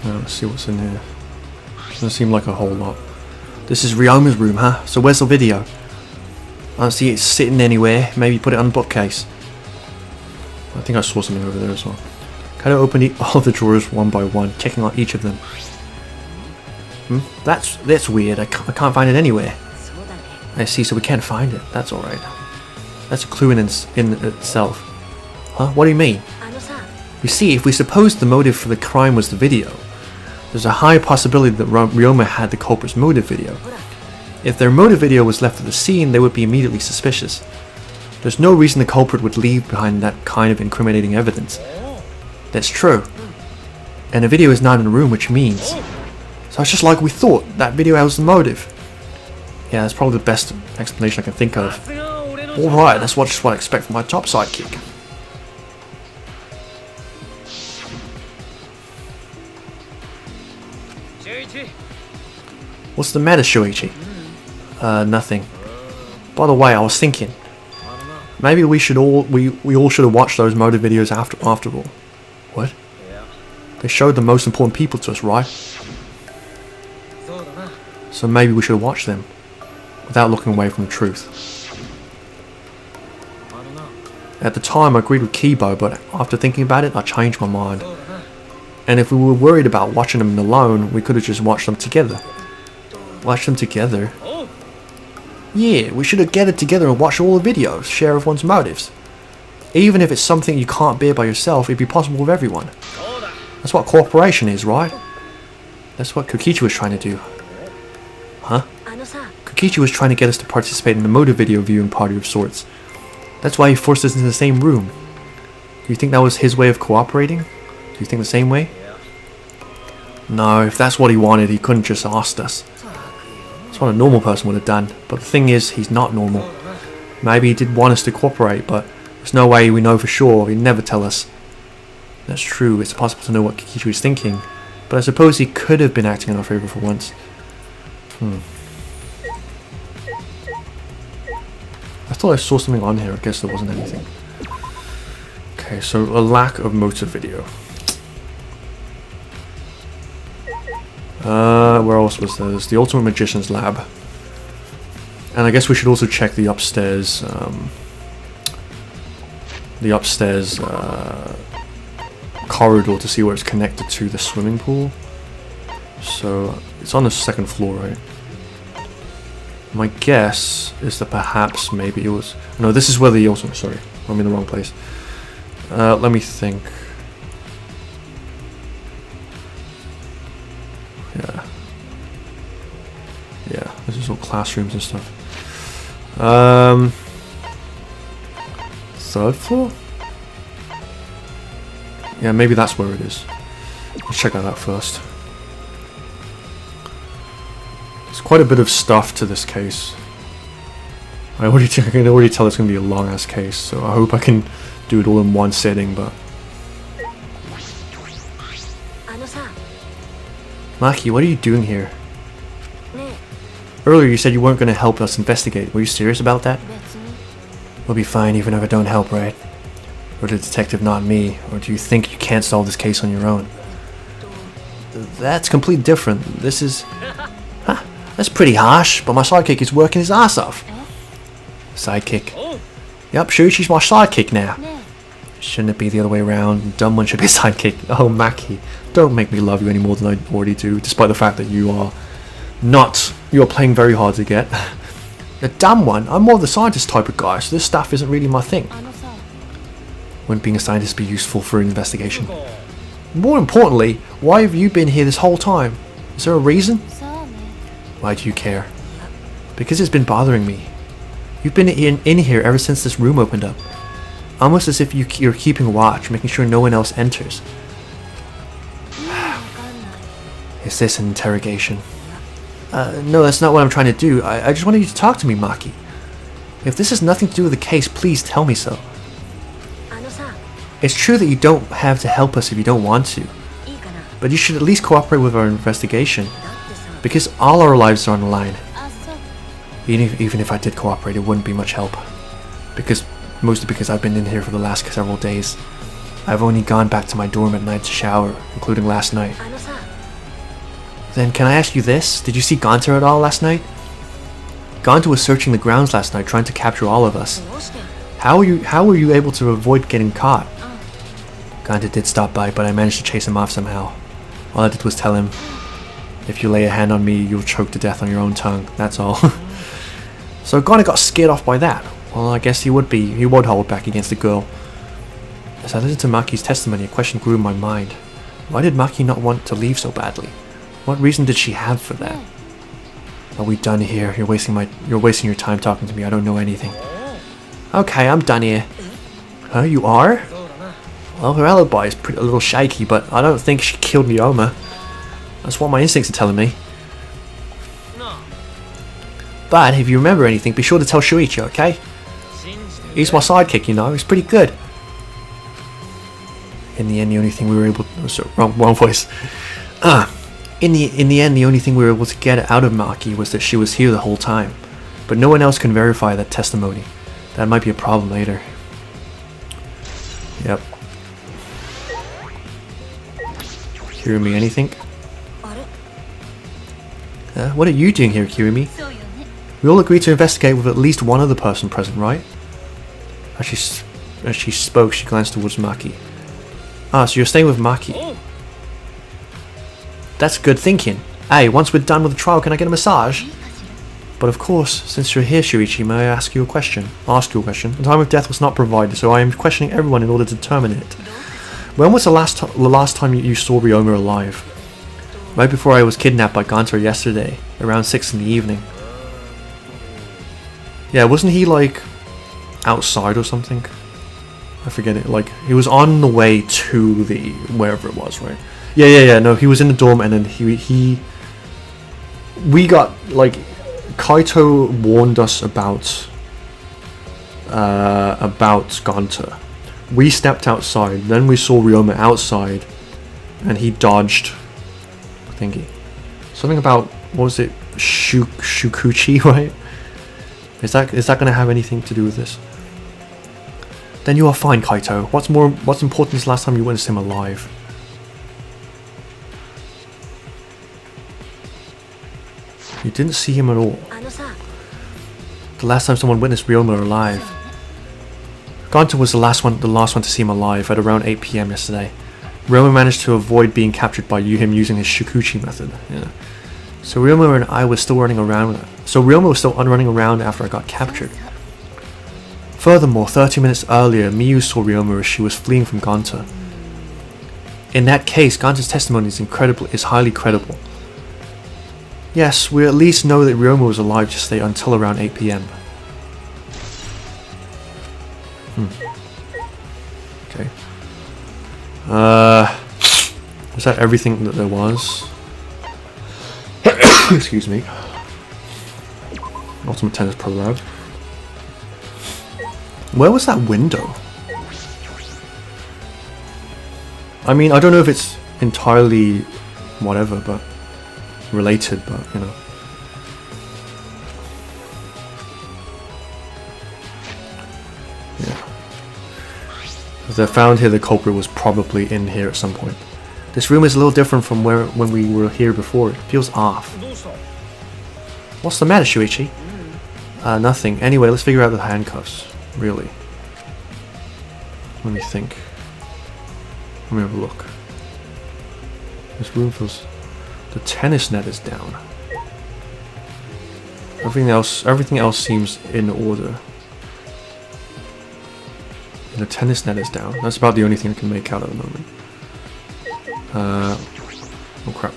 Let's see what's in here. Doesn't seem like a whole lot. This is Ryoma's room, huh? So where's the video? I don't see it sitting anywhere. Maybe put it on the bookcase. I think I saw something over there as well. Kind of open all the drawers one by one, checking out each of them. That's weird. I can't find it anywhere. I see, so we can't find it. That's alright. That's a clue in itself. Huh? What do you mean? You see, if we suppose the motive for the crime was the video, there's a high possibility that Ryoma had the culprit's motive video. If their motive video was left at the scene, they would be immediately suspicious. There's no reason the culprit would leave behind that kind of incriminating evidence. That's true. And the video is not in the room, which means... So it's just like we thought, that video has the motive. Yeah, that's probably the best explanation I can think of. Alright, that's just what I expect from my top sidekick. What's the matter, Shuichi? Nothing. By the way, I was thinking, maybe we all should have watched those motive videos after all. What? They showed the most important people to us, right? So maybe we should have watched them without looking away from the truth. At the time, I agreed with Kibo, but after thinking about it, I changed my mind. And if we were worried about watching them alone, we could have just watched them together. Watch them together? Yeah, we should have gathered together and watched all the videos, share everyone's motives. Even if it's something you can't bear by yourself, it'd be possible with everyone. That's what cooperation is, right? That's what Kokichi was trying to do. Huh? Kokichi was trying to get us to participate in a motive video viewing party of sorts. That's why he forced us into the same room. Do you think that was his way of cooperating? Do you think the same way? No, if that's what he wanted, he couldn't just ask us. That's what a normal person would have done. But the thing is, he's not normal. Maybe he did want us to cooperate, but there's no way we know for sure. He'd never tell us. That's true, it's possible to know what Kokichi was thinking. But I suppose he could have been acting in our favor for once. I thought I saw something on here. I guess there wasn't anything. Okay, so a lack of motive video. Where else was there? There's the Ultimate Magician's Lab. And I guess we should also check the upstairs, corridor to see where it's connected to the swimming pool. So, it's on the second floor, right? My guess is that perhaps maybe it was... No, this is where the Ultimate... Sorry, I'm in the wrong place. Let me think. classrooms and stuff. Third floor? Yeah, maybe that's where it is. Let's check that out first. There's quite a bit of stuff to this case. I can already tell it's going to be a long ass case, so I hope I can do it all in one sitting, but... Maki, what are you doing here? Earlier you said you weren't going to help us investigate. Were you serious about that? We'll be fine even if I don't help, right? Or the detective, not me? Or do you think you can't solve this case on your own? That's completely different. This is... Huh, that's pretty harsh, but my sidekick is working his ass off. Sidekick. Yep, Shuichi's my sidekick now. Shouldn't it be the other way around? The dumb one should be a sidekick. Oh, Maki, don't make me love you any more than I already do, despite the fact that you are not... You are playing very hard to get. The dumb one? I'm more the scientist type of guy, so this stuff isn't really my thing. Wouldn't being a scientist be useful for an investigation? More importantly, why have you been here this whole time? Is there a reason? Why do you care? Because it's been bothering me. You've been in here ever since this room opened up. Almost as if you're keeping watch, making sure no one else enters. Is this an interrogation? No, that's not what I'm trying to do. I just wanted you to talk to me, Maki. If this has nothing to do with the case, please tell me so. It's true that you don't have to help us if you don't want to. But you should at least cooperate with our investigation. Because all our lives are on the line. Even if I did cooperate, it wouldn't be much help. Mostly because I've been in here for the last several days. I've only gone back to my dorm at night to shower, including last night. Then can I ask you this? Did you see Gonta at all last night? Gonta was searching the grounds last night, trying to capture all of us. How were you able to avoid getting caught? Gonta did stop by, but I managed to chase him off somehow. All I did was tell him, if you lay a hand on me, you'll choke to death on your own tongue. That's all. So Gonta got scared off by that. Well, I guess he would hold back against the girl. As I listened to Maki's testimony, a question grew in my mind. Why did Maki not want to leave so badly? What reason did she have for that? What are we done here? You're wasting your time talking to me. I don't know anything. Okay, I'm done here. Huh, you are? Well, her alibi is a little shaky, but I don't think she killed Ryoma. That's what my instincts are telling me. But if you remember anything, be sure to tell Shuichi, okay? He's my sidekick, you know. He's pretty good. In the end, the only thing we were able to... sorry, wrong voice. In the end, the only thing we were able to get out of Maki was that she was here the whole time. But no one else can verify that testimony. That might be a problem later. Yep. Kirumi, anything? What are you doing here, Kirumi? We all agreed to investigate with at least one other person present, right? As she spoke, she glanced towards Maki. Ah, so you're staying with Maki. That's good thinking. Hey, once we're done with the trial, can I get a massage? But of course, since you're here, Shuichi, may I ask you a question? The time of death was not provided, so I am questioning everyone in order to determine it. When was the last time you saw Ryoma alive? Right before I was kidnapped by Gonta yesterday, around 6 in the evening. Yeah, wasn't he like outside or something? I forget it. Like he was on the way to the wherever it was, right? Yeah. No, he was in the dorm, and then we got like Kaito warned us about Gonta. We stepped outside, then we saw Ryoma outside, and he dodged. Thingy. Something about, what was it? Shukuchi, right? Is that going to have anything to do with this? Then you are fine, Kaito. What's important is last time you witnessed him alive. You didn't see him at all. The last time someone witnessed Ryoma alive. Gonta was the last one to see him alive at around 8 PM yesterday. Ryoma managed to avoid being captured by him using his Shukuchi method. Yeah. So Ryoma and I was still running around. Ryoma was still running around after I got captured. Furthermore, 30 minutes earlier, Miyu saw Ryoma as she was fleeing from Gonta. In that case, Gonta's testimony is highly credible. Yes, we at least know that Ryoma was alive to stay until around 8 PM. Okay. Is that everything that there was? Excuse me. Ultimate Tennis Pro Lab. Where was that window? I mean, I don't know if it's entirely whatever, but related, but you know. Yeah. As I found here, the culprit was probably in here at some point. This room is a little different from when we were here before. It feels off. What's the matter, Shuichi? Nothing. Anyway, let's figure out the handcuffs. Really. Let me think. Let me have a look. This room feels... The tennis net is down. Everything else seems in order. And the tennis net is down. That's about the only thing I can make out at the moment. Oh crap.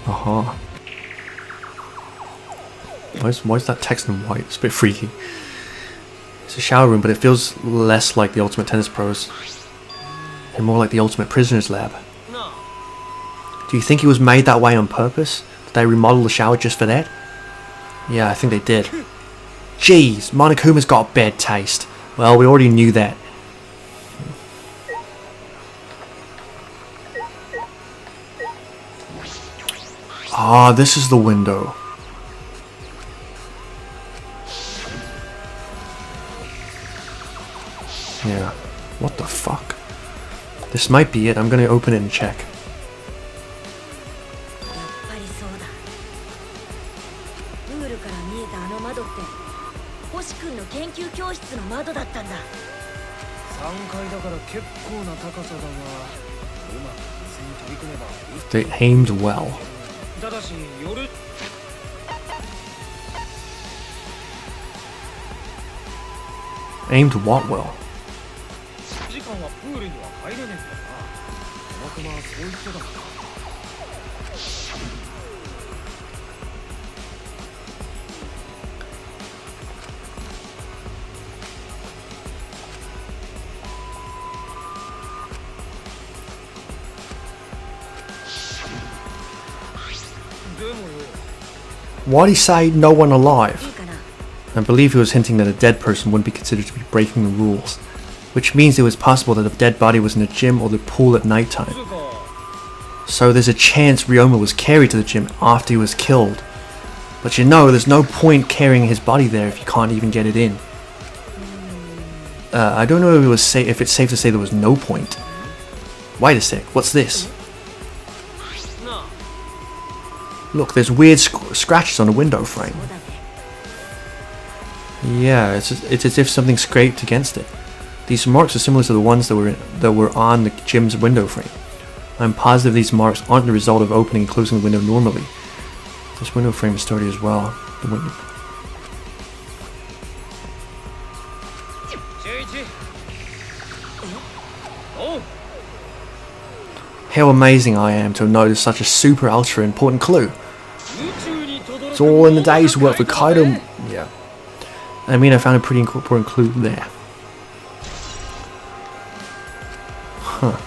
Aha. Why is that text in white? It's a bit freaky. It's a shower room, but it feels less like the Ultimate Tennis Pros and more like the Ultimate Prisoner's Lab. Do you think it was made that way on purpose? Did they remodel the shower just for that? Yeah, I think they did. Jeez, Monokuma's got bad taste. Well, we already knew that. Ah, this is the window. Yeah. What the fuck? This might be it. I'm gonna open it and check. They aimed well. Aimed what well? Why'd he say no one alive? I believe he was hinting that a dead person wouldn't be considered to be breaking the rules, which means it was possible that a dead body was in the gym or the pool at nighttime. So there's a chance Ryoma was carried to the gym after he was killed. But you know, there's no point carrying his body there if you can't even get it in. I don't know if it's safe to say there was no point. Wait a sec, what's this? Look, there's weird scratches on the window frame. Yeah, it's as if something scraped against it. These marks are similar to the ones that were on the gym's window frame. I'm positive these marks aren't the result of opening and closing the window normally. This window frame is sturdy as well. The window. How amazing I am to have noticed such a super ultra important clue. It's all in the days work for Kaido. Yeah. I mean, I found a pretty important clue there. Huh.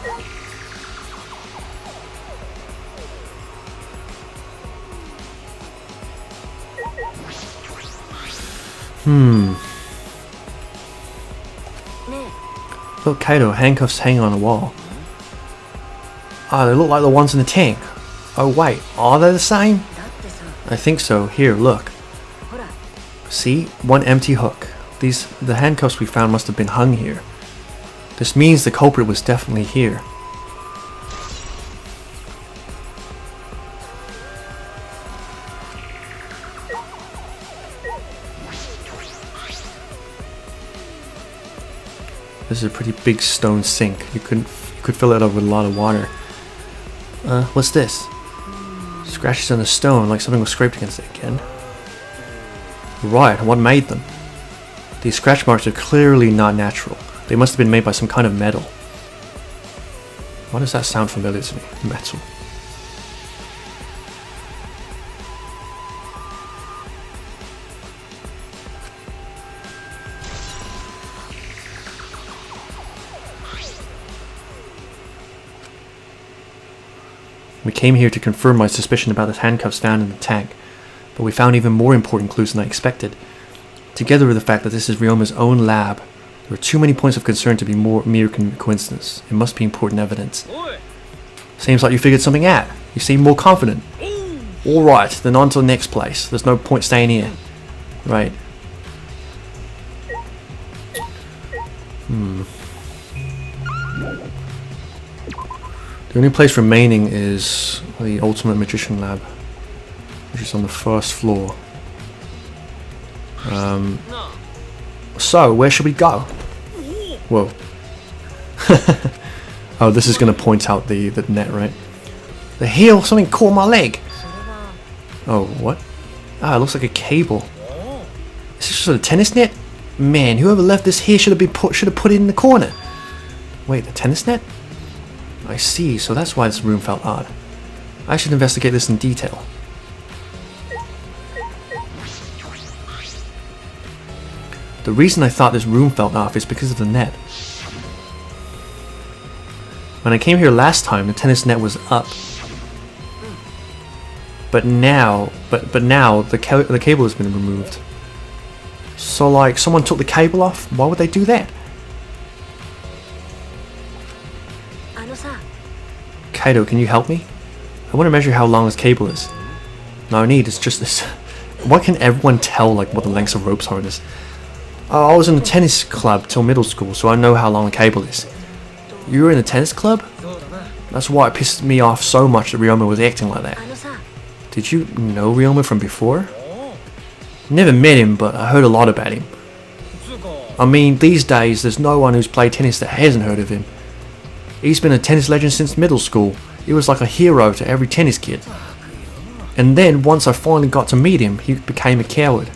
Look, Kaido, handcuffs hanging on the wall. Ah, they look like the ones in the tank. Oh wait, are they the same? I think so. Here, look. See? One empty hook. The handcuffs we found must have been hung here. This means the culprit was definitely here. This is a pretty big stone sink. You could fill it up with a lot of water. What's this? Scratches on the stone, like something was scraped against it again. Right, what made them? These scratch marks are clearly not natural. They must have been made by some kind of metal. Why does that sound familiar to me? Metal. We came here to confirm my suspicion about the handcuffs found in the tank, but we found even more important clues than I expected. Together with the fact that this is Ryoma's own lab, there are too many points of concern to be mere coincidence. It must be important evidence. Seems like you figured something out. You seem more confident. Alright, then on to the next place. There's no point staying here. Right. The only place remaining is the Ultimate Magician Lab, which is on the first floor. So, where should we go? Whoa. Oh, this is going to point out the net, right? The heel, something caught my leg. Oh, what? Ah, it looks like a cable. Is this just a tennis net? Man, whoever left this here should have put it in the corner. Wait, the tennis net? I see, so that's why this room felt odd. I should investigate this in detail. The reason I thought this room felt off is because of the net. When I came here last time, the tennis net was up. But now the cable has been removed. So like, someone took the cable off? Why would they do that? Kaido, can you help me? I want to measure how long this cable is. No need, it's just this. Why can everyone tell like what the lengths of ropes are in this? I was in the tennis club till middle school, so I know how long the cable is. You were in the tennis club? That's why it pissed me off so much that Ryoma was acting like that. Did you know Ryoma from before? Never met him, but I heard a lot about him. I mean, these days there's no one who's played tennis that hasn't heard of him. He's been a tennis legend since middle school. He was like a hero to every tennis kid. And then once I finally got to meet him, he became a coward.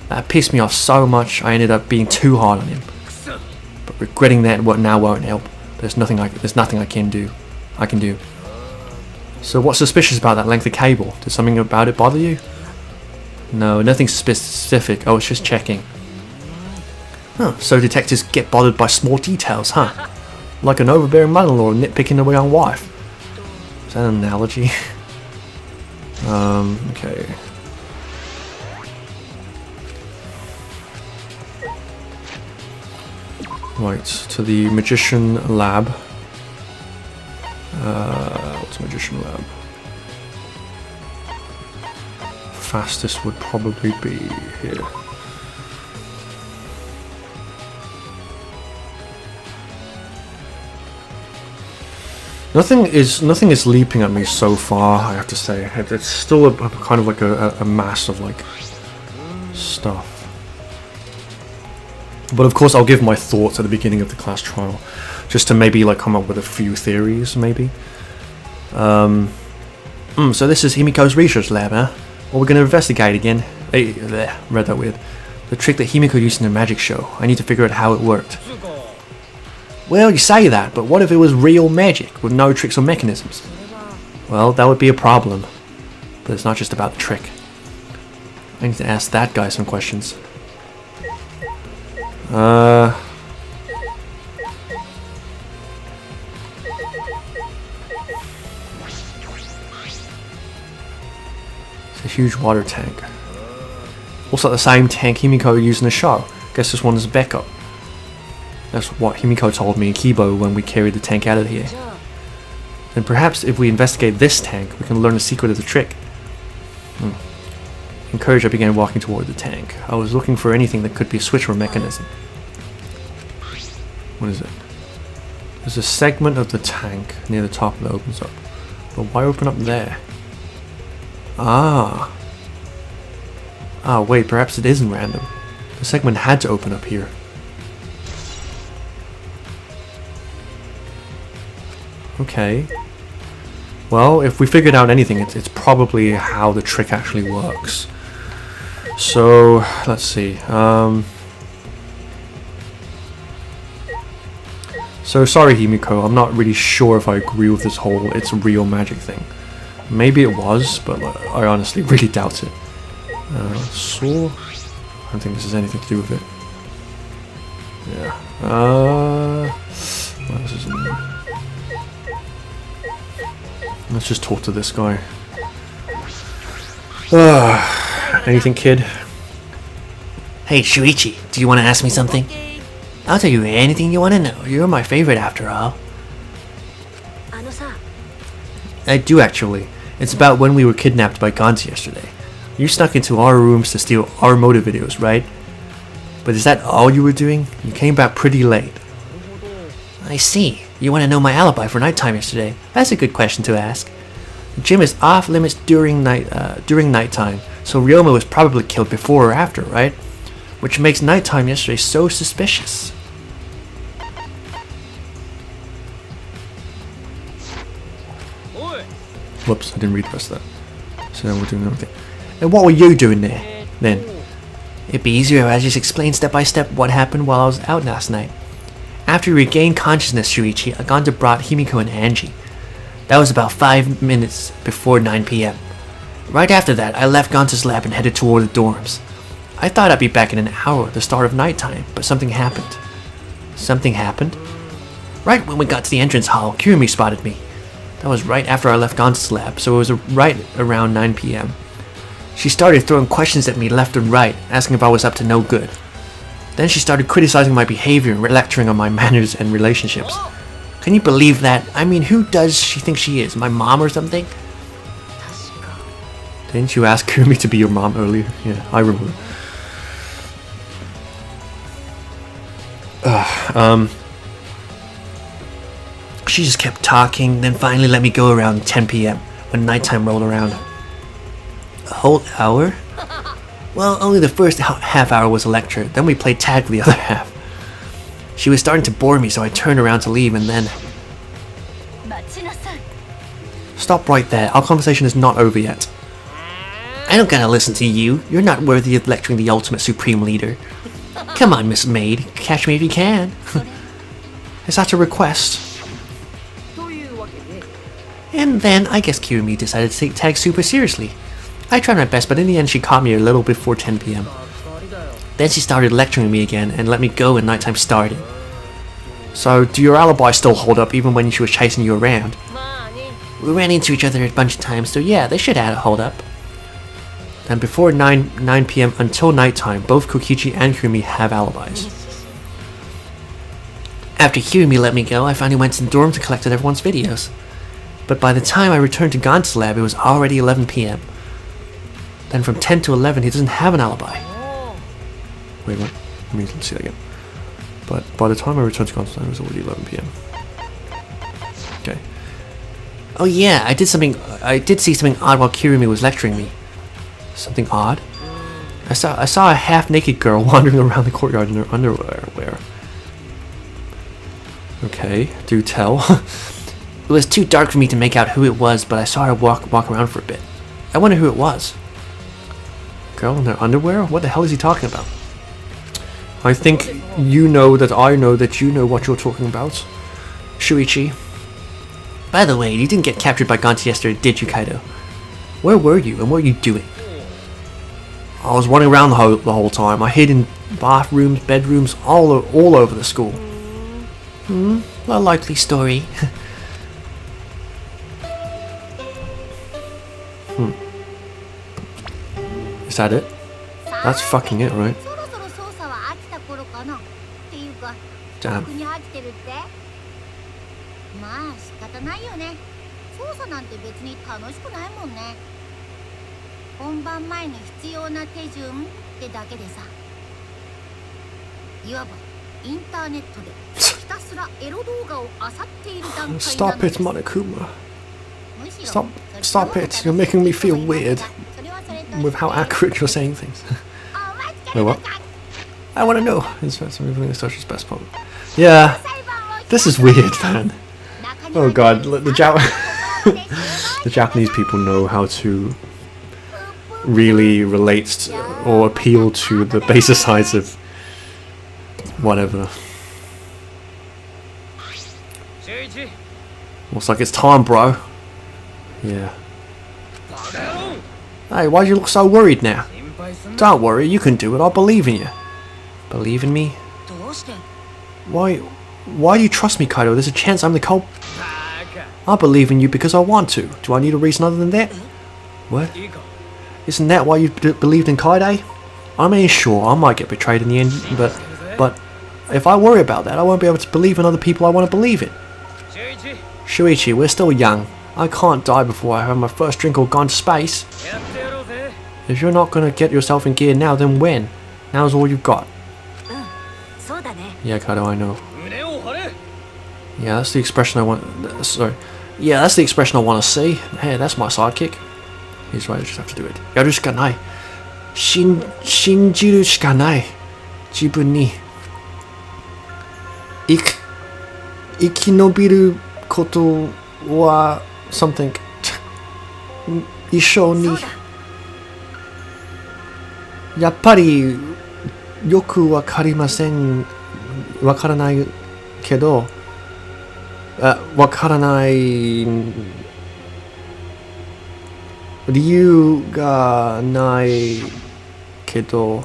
That pissed me off so much I ended up being too hard on him. But regretting that now won't help. There's nothing I can do. So what's suspicious about that length of cable? Did something about it bother you? No, nothing specific. Oh, it's just checking. Huh, so detectives get bothered by small details, huh? Like an overbearing mother-in-law nitpicking the young wife. Is that an analogy? Okay. Right, to the Magician Lab. What's Magician Lab? Fastest would probably be here. Nothing is leaping at me so far, I have to say. It's still a kind of like a mass of like stuff. But of course I'll give my thoughts at the beginning of the class trial, just to maybe like come up with a few theories, maybe. So this is Himiko's research lab, huh? Well, we're going to investigate again. Hey, read that weird. The trick that Himiko used in the magic show. I need to figure out how it worked. Well, you say that, but what if it was real magic, with no tricks or mechanisms? Well, that would be a problem. But it's not just about the trick. I need to ask that guy some questions. It's a huge water tank. Also the same tank Himiko used in the show. Guess this one is a backup. That's what Himiko told me in Kibo when we carried the tank out of here. Then perhaps if we investigate this tank, we can learn the secret of the trick. Encouraged, I began walking toward the tank. I was looking for anything that could be a switch or a mechanism. What is it? There's a segment of the tank near the top that opens up. But why open up there? Ah, wait, perhaps it isn't random. The segment had to open up here. Okay. Well, if we figured out anything, it's probably how the trick actually works. So, let's see. So sorry Himiko, I'm not really sure if I agree with this whole it's a real magic thing. Maybe it was, but I honestly really doubt it. So I don't think this has anything to do with it. Yeah. What is his name? Let's just talk to this guy. Anything, kid? Hey, Shuichi, do you want to ask me something? I'll tell you anything you want to know. You're my favorite after all. I do actually. It's about when we were kidnapped by Gonzi yesterday. You snuck into our rooms to steal our motor videos, right? But is that all you were doing? You came back pretty late. I see. You want to know my alibi for nighttime yesterday? That's a good question to ask. The gym is off limits during nighttime, so Ryoma was probably killed before or after, right? Which makes nighttime yesterday so suspicious. Whoops, I didn't read the rest of that. So now we're doing everything. And what were you doing there, then? It'd be easier if I just explained step by step what happened while I was out last night. After we regained consciousness, Shuichi, Aganta brought Himiko and Angie. That was about 5 minutes before 9 p.m. Right after that, I left Gonta's lab and headed toward the dorms. I thought I'd be back in an hour, the start of nighttime, but something happened. Something happened? Right when we got to the entrance hall, Kirumi spotted me. That was right after I left Gonta's lab, so it was right around 9 p.m. She started throwing questions at me left and right, asking if I was up to no good. Then she started criticizing my behavior and lecturing on my manners and relationships. Can you believe that? I mean, who does she think she is? My mom or something? Didn't you ask Kirumi to be your mom earlier? Yeah, I remember. She just kept talking, then finally let me go around 10 p.m. when nighttime rolled around. A whole hour? Well, only the first half hour was a lecture, then we played tag for the other half. She was starting to bore me, so I turned around to leave and then... Stop right there, our conversation is not over yet. I don't gotta listen to you. You're not worthy of lecturing the ultimate supreme leader. Come on, Miss Maid, catch me if you can. Is that a request? And then I guess Kirumi decided to take tag super seriously. I tried my best, but in the end she caught me a little before 10 p.m. Then she started lecturing me again and let me go when nighttime started. So, do your alibi still hold up even when she was chasing you around? We ran into each other a bunch of times, so yeah, they should have hold up. Then before 9 p.m. until nighttime, both Kokichi and Kirumi have alibis. After Kirumi let me go, I finally went to the dorm to collect everyone's videos. But by the time I returned to Gonta's lab, it was already 11 p.m. Then from 10 to 11, he doesn't have an alibi. Wait, what? Let me see that again. But by the time I returned to Gonta's lab, it was already 11 p.m. Okay. Oh yeah, I did see something odd while Kirumi was lecturing me. Something odd? I saw a half-naked girl wandering around the courtyard in her underwear. Okay, do tell. It was too dark for me to make out who it was, but I saw her walk around for a bit. I wonder who it was. Girl in her underwear? What the hell is he talking about? I think you know that I know that you know what you're talking about. Shuichi. By the way, you didn't get captured by Gonta yesterday, did you, Kaido? Where were you, and what were you doing? I was running around the whole time. I hid in bathrooms, bedrooms, all over the school. A likely story. Is that it? That's fucking it, right? Damn. Stop it, Monokuma. Stop it. You're making me feel weird with how accurate you're saying things. Wait, what? I want to know. Everything such as best problem. Yeah, this is weird, man. Oh god, the Japanese people know how to really relate or appeal to the baser sides of whatever. Looks like it's time, bro. Yeah. Hey, why do you look so worried now? Don't worry, you can do it. I believe in you. Believe in me? Why do you trust me, Kaido? There's a chance I'm the culprit. I believe in you because I want to. Do I need a reason other than that? What? Isn't that why you believed in Kaide? I mean, sure, I might get betrayed in the end, but if I worry about that, I won't be able to believe in other people I want to believe in. Shuichi, we're still young. I can't die before I have my first drink or gone to space. If you're not gonna get yourself in gear now, then when? Now's all you've got. Yeah, Kaido, I know. Yeah, that's the expression I want. Sorry. Yeah, that's the expression I want to see. Hey, that's my sidekick. He's right, I just have to do it. Yaru shika nai. Shinjiru shika nai. Jibun ni. Ikinobiru koto wa something. Issho ni. Yappari yoku wakarimasen. Wakaranai kedo. Wakaranai. Ryu ga nai kedo.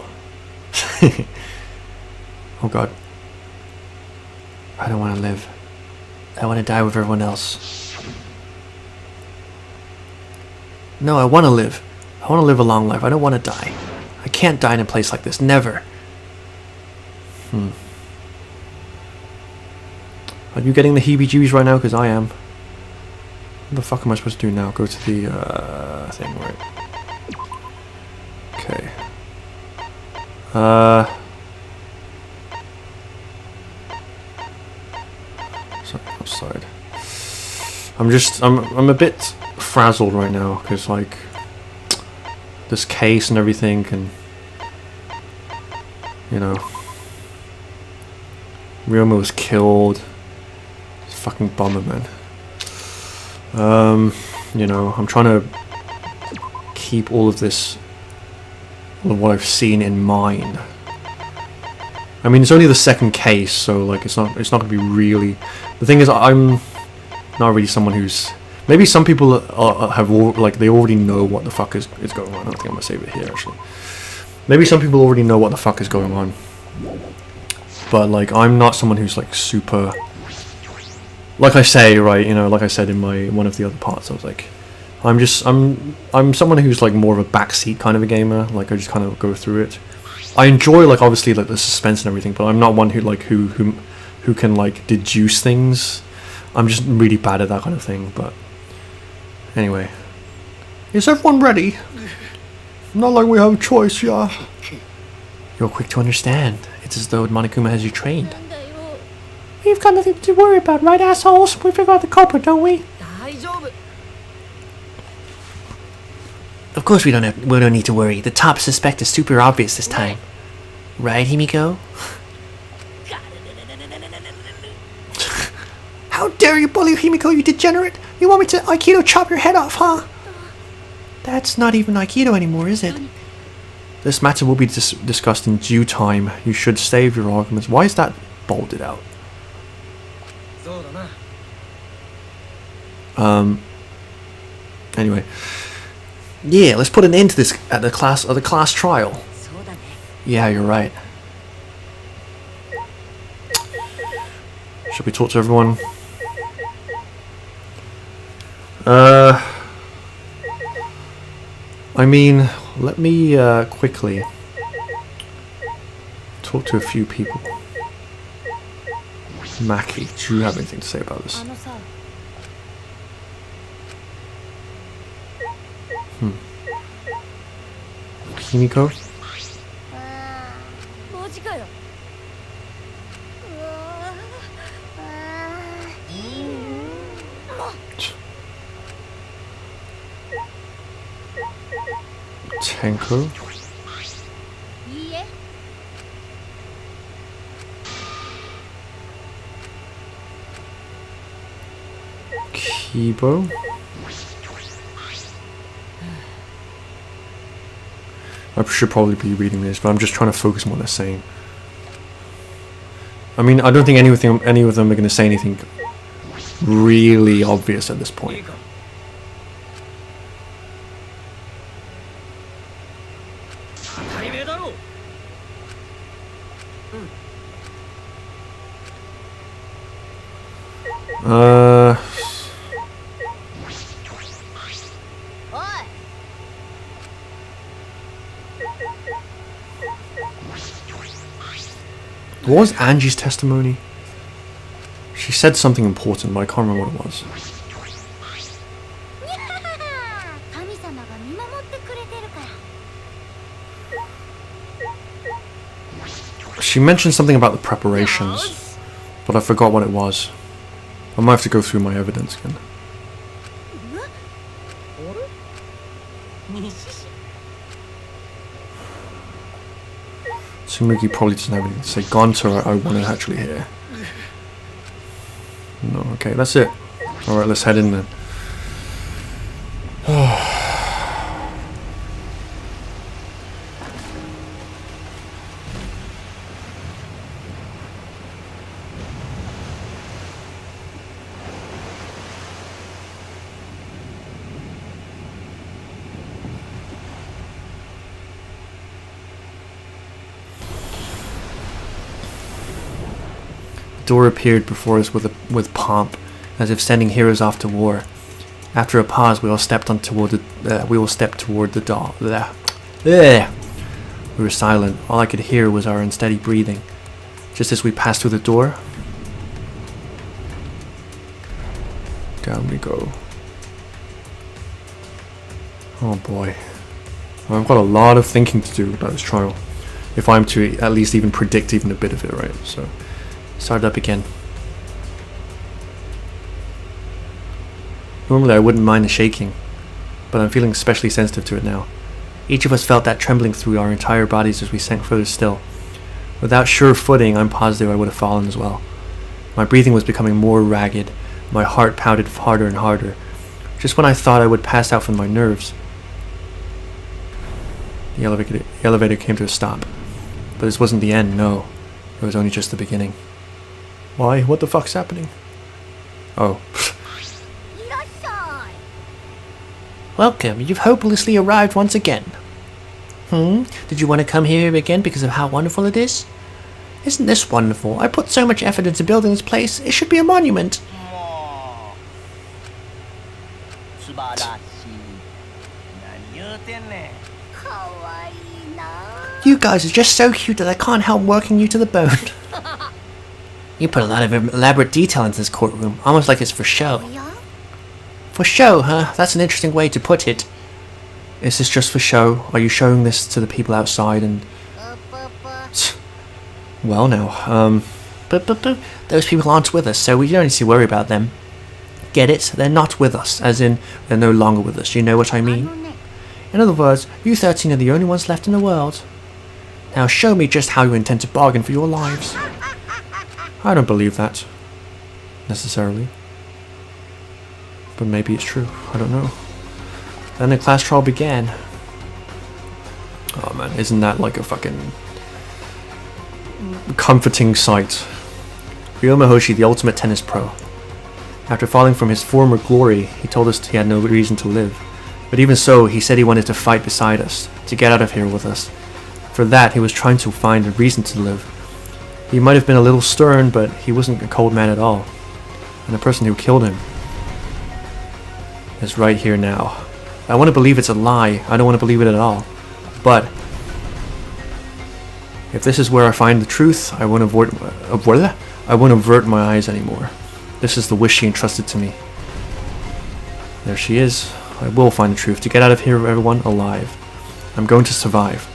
Oh god. I don't want to live. I want to die with everyone else. No, I want to live. I want to live a long life. I don't want to die. I can't die in a place like this. Never. Are you getting the heebie-jeebies right now? Because I am. What the fuck am I supposed to do now? Go to the thing, right? Okay. Sorry, upside. I'm a bit frazzled right now because like this case and everything, and you know, Ryoma was killed. It's a fucking bummer, man. You know, I'm trying to keep all of this, all of what I've seen in mind. I mean, it's only the second case, so like it's not gonna be really. The thing is, I'm not really someone who's. Maybe some people have like they already know what the fuck is going on. I don't think I'm gonna save it here actually. Maybe some people already know what the fuck is going on, but like I'm not someone who's like super. Like I say, right, you know, like I said in my one of the other parts, I was like, I'm someone who's like more of a backseat kind of a gamer. Like I just kind of go through it. I enjoy like obviously like the suspense and everything, but I'm not one who like who can like deduce things. I'm just really bad at that kind of thing. But anyway, is everyone ready? Not like we have a choice, yeah. You're quick to understand. It's as though Monokuma has you trained. We've got nothing to worry about, right, assholes? We figured out the culprit, don't we? Of course we don't need to worry. The top suspect is super obvious this time. Right, Himiko? How dare you bully Himiko, you degenerate! You want me to Aikido chop your head off, huh? That's not even Aikido anymore, is it? this matter will be discussed in due time. You should save your arguments. Why is that bolded out? Anyway, yeah, let's put an end to this at the class trial. Yeah, you're right. Should we talk to everyone? I mean, let me quickly talk to a few people. Maki, do you have anything to say about this? Himiko? Tenko? Kibo? I should probably be reading this, but I'm just trying to focus on what they're saying. I mean, I don't think any of them are going to say anything really obvious at this point. What was Angie's testimony? She said something important, but I can't remember what it was. She mentioned something about the preparations, but I forgot what it was. I might have to go through my evidence again. Tsumugi probably doesn't have anything to say. Gonto, I want to actually hear. No, okay, that's it. Alright, let's head in then. The door appeared before us with pomp, as if sending heroes off to war. After a pause, we all stepped toward the door. We were silent. All I could hear was our unsteady breathing. Just as we passed through the door, down we go. Oh boy. I've got a lot of thinking to do about this trial, if I'm to at least even predict even a bit of it, right? So, start up again. Normally I wouldn't mind the shaking, but I'm feeling especially sensitive to it now. Each of us felt that trembling through our entire bodies as we sank further still. Without sure footing, I'm positive I would have fallen as well. My breathing was becoming more ragged. My heart pounded harder and harder. Just when I thought I would pass out from my nerves, the elevator came to a stop. But this wasn't the end, no. It was only just the beginning. Why? What the fuck's happening? Oh. Welcome, you've hopelessly arrived once again. Did you want to come here again because of how wonderful it is? Isn't this wonderful? I put so much effort into building this place. It should be a monument. You guys are just so cute that I can't help working you to the bone. You put a lot of elaborate detail into this courtroom, almost like it's for show. For show, huh? That's an interesting way to put it. Is this just for show? Are you showing this to the people outside and... Well now, those people aren't with us, so we don't need to worry about them. Get it? They're not with us, as in, they're no longer with us. You know what I mean? In other words, you 13 are the only ones left in the world. Now show me just how you intend to bargain for your lives. I don't believe that, necessarily. But maybe it's true, I don't know. Then the class trial began. Oh man, isn't that like a fucking comforting sight? Ryoma Hoshi, the ultimate tennis pro. After falling from his former glory, he told us he had no reason to live. But even so, he said he wanted to fight beside us, to get out of here with us. For that, he was trying to find a reason to live. He might have been a little stern, but he wasn't a cold man at all. And the person who killed him is right here now. I want to believe it's a lie. I don't want to believe it at all. But if this is where I find the truth, I won't avert my eyes anymore. This is the wish she entrusted to me. There she is. I will find the truth to get out of here, everyone, alive. I'm going to survive.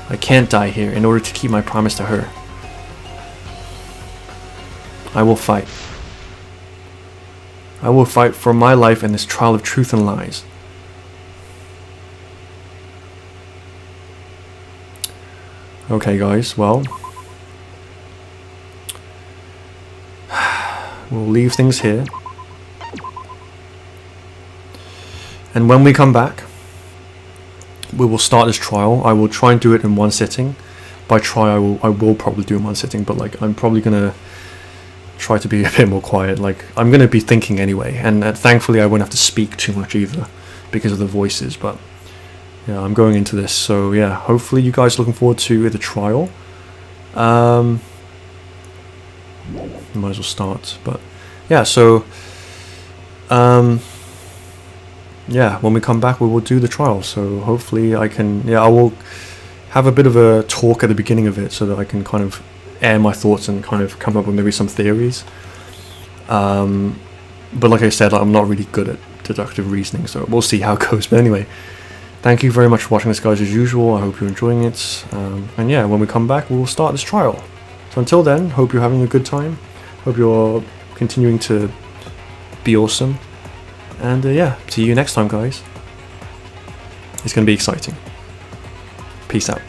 I can't die here in order to keep my promise to her. I will fight. I will fight for my life in this trial of truth and lies. Okay guys, well, we'll leave things here. And when we come back, we will start this trial. I will try and do it in one sitting. By try, I will probably do it in one sitting, but like I'm probably gonna try to be a bit more quiet. Like, I'm going to be thinking anyway, and thankfully I won't have to speak too much either because of the voices. But yeah, I'm going into this, so yeah, hopefully you guys are looking forward to the trial. Might as well start. But yeah, so yeah, when we come back, we will do the trial. So hopefully I can, yeah, I will have a bit of a talk at the beginning of it so that I can kind of air my thoughts and kind of come up with maybe some theories. But like I said, I'm not really good at deductive reasoning, so we'll see how it goes. But anyway, thank you very much for watching this, guys, as usual. I hope you're enjoying it. And yeah, when we come back, we'll start this trial. So until then, hope you're having a good time. Hope you're continuing to be awesome. And yeah, see you next time, guys. It's going to be exciting. Peace out.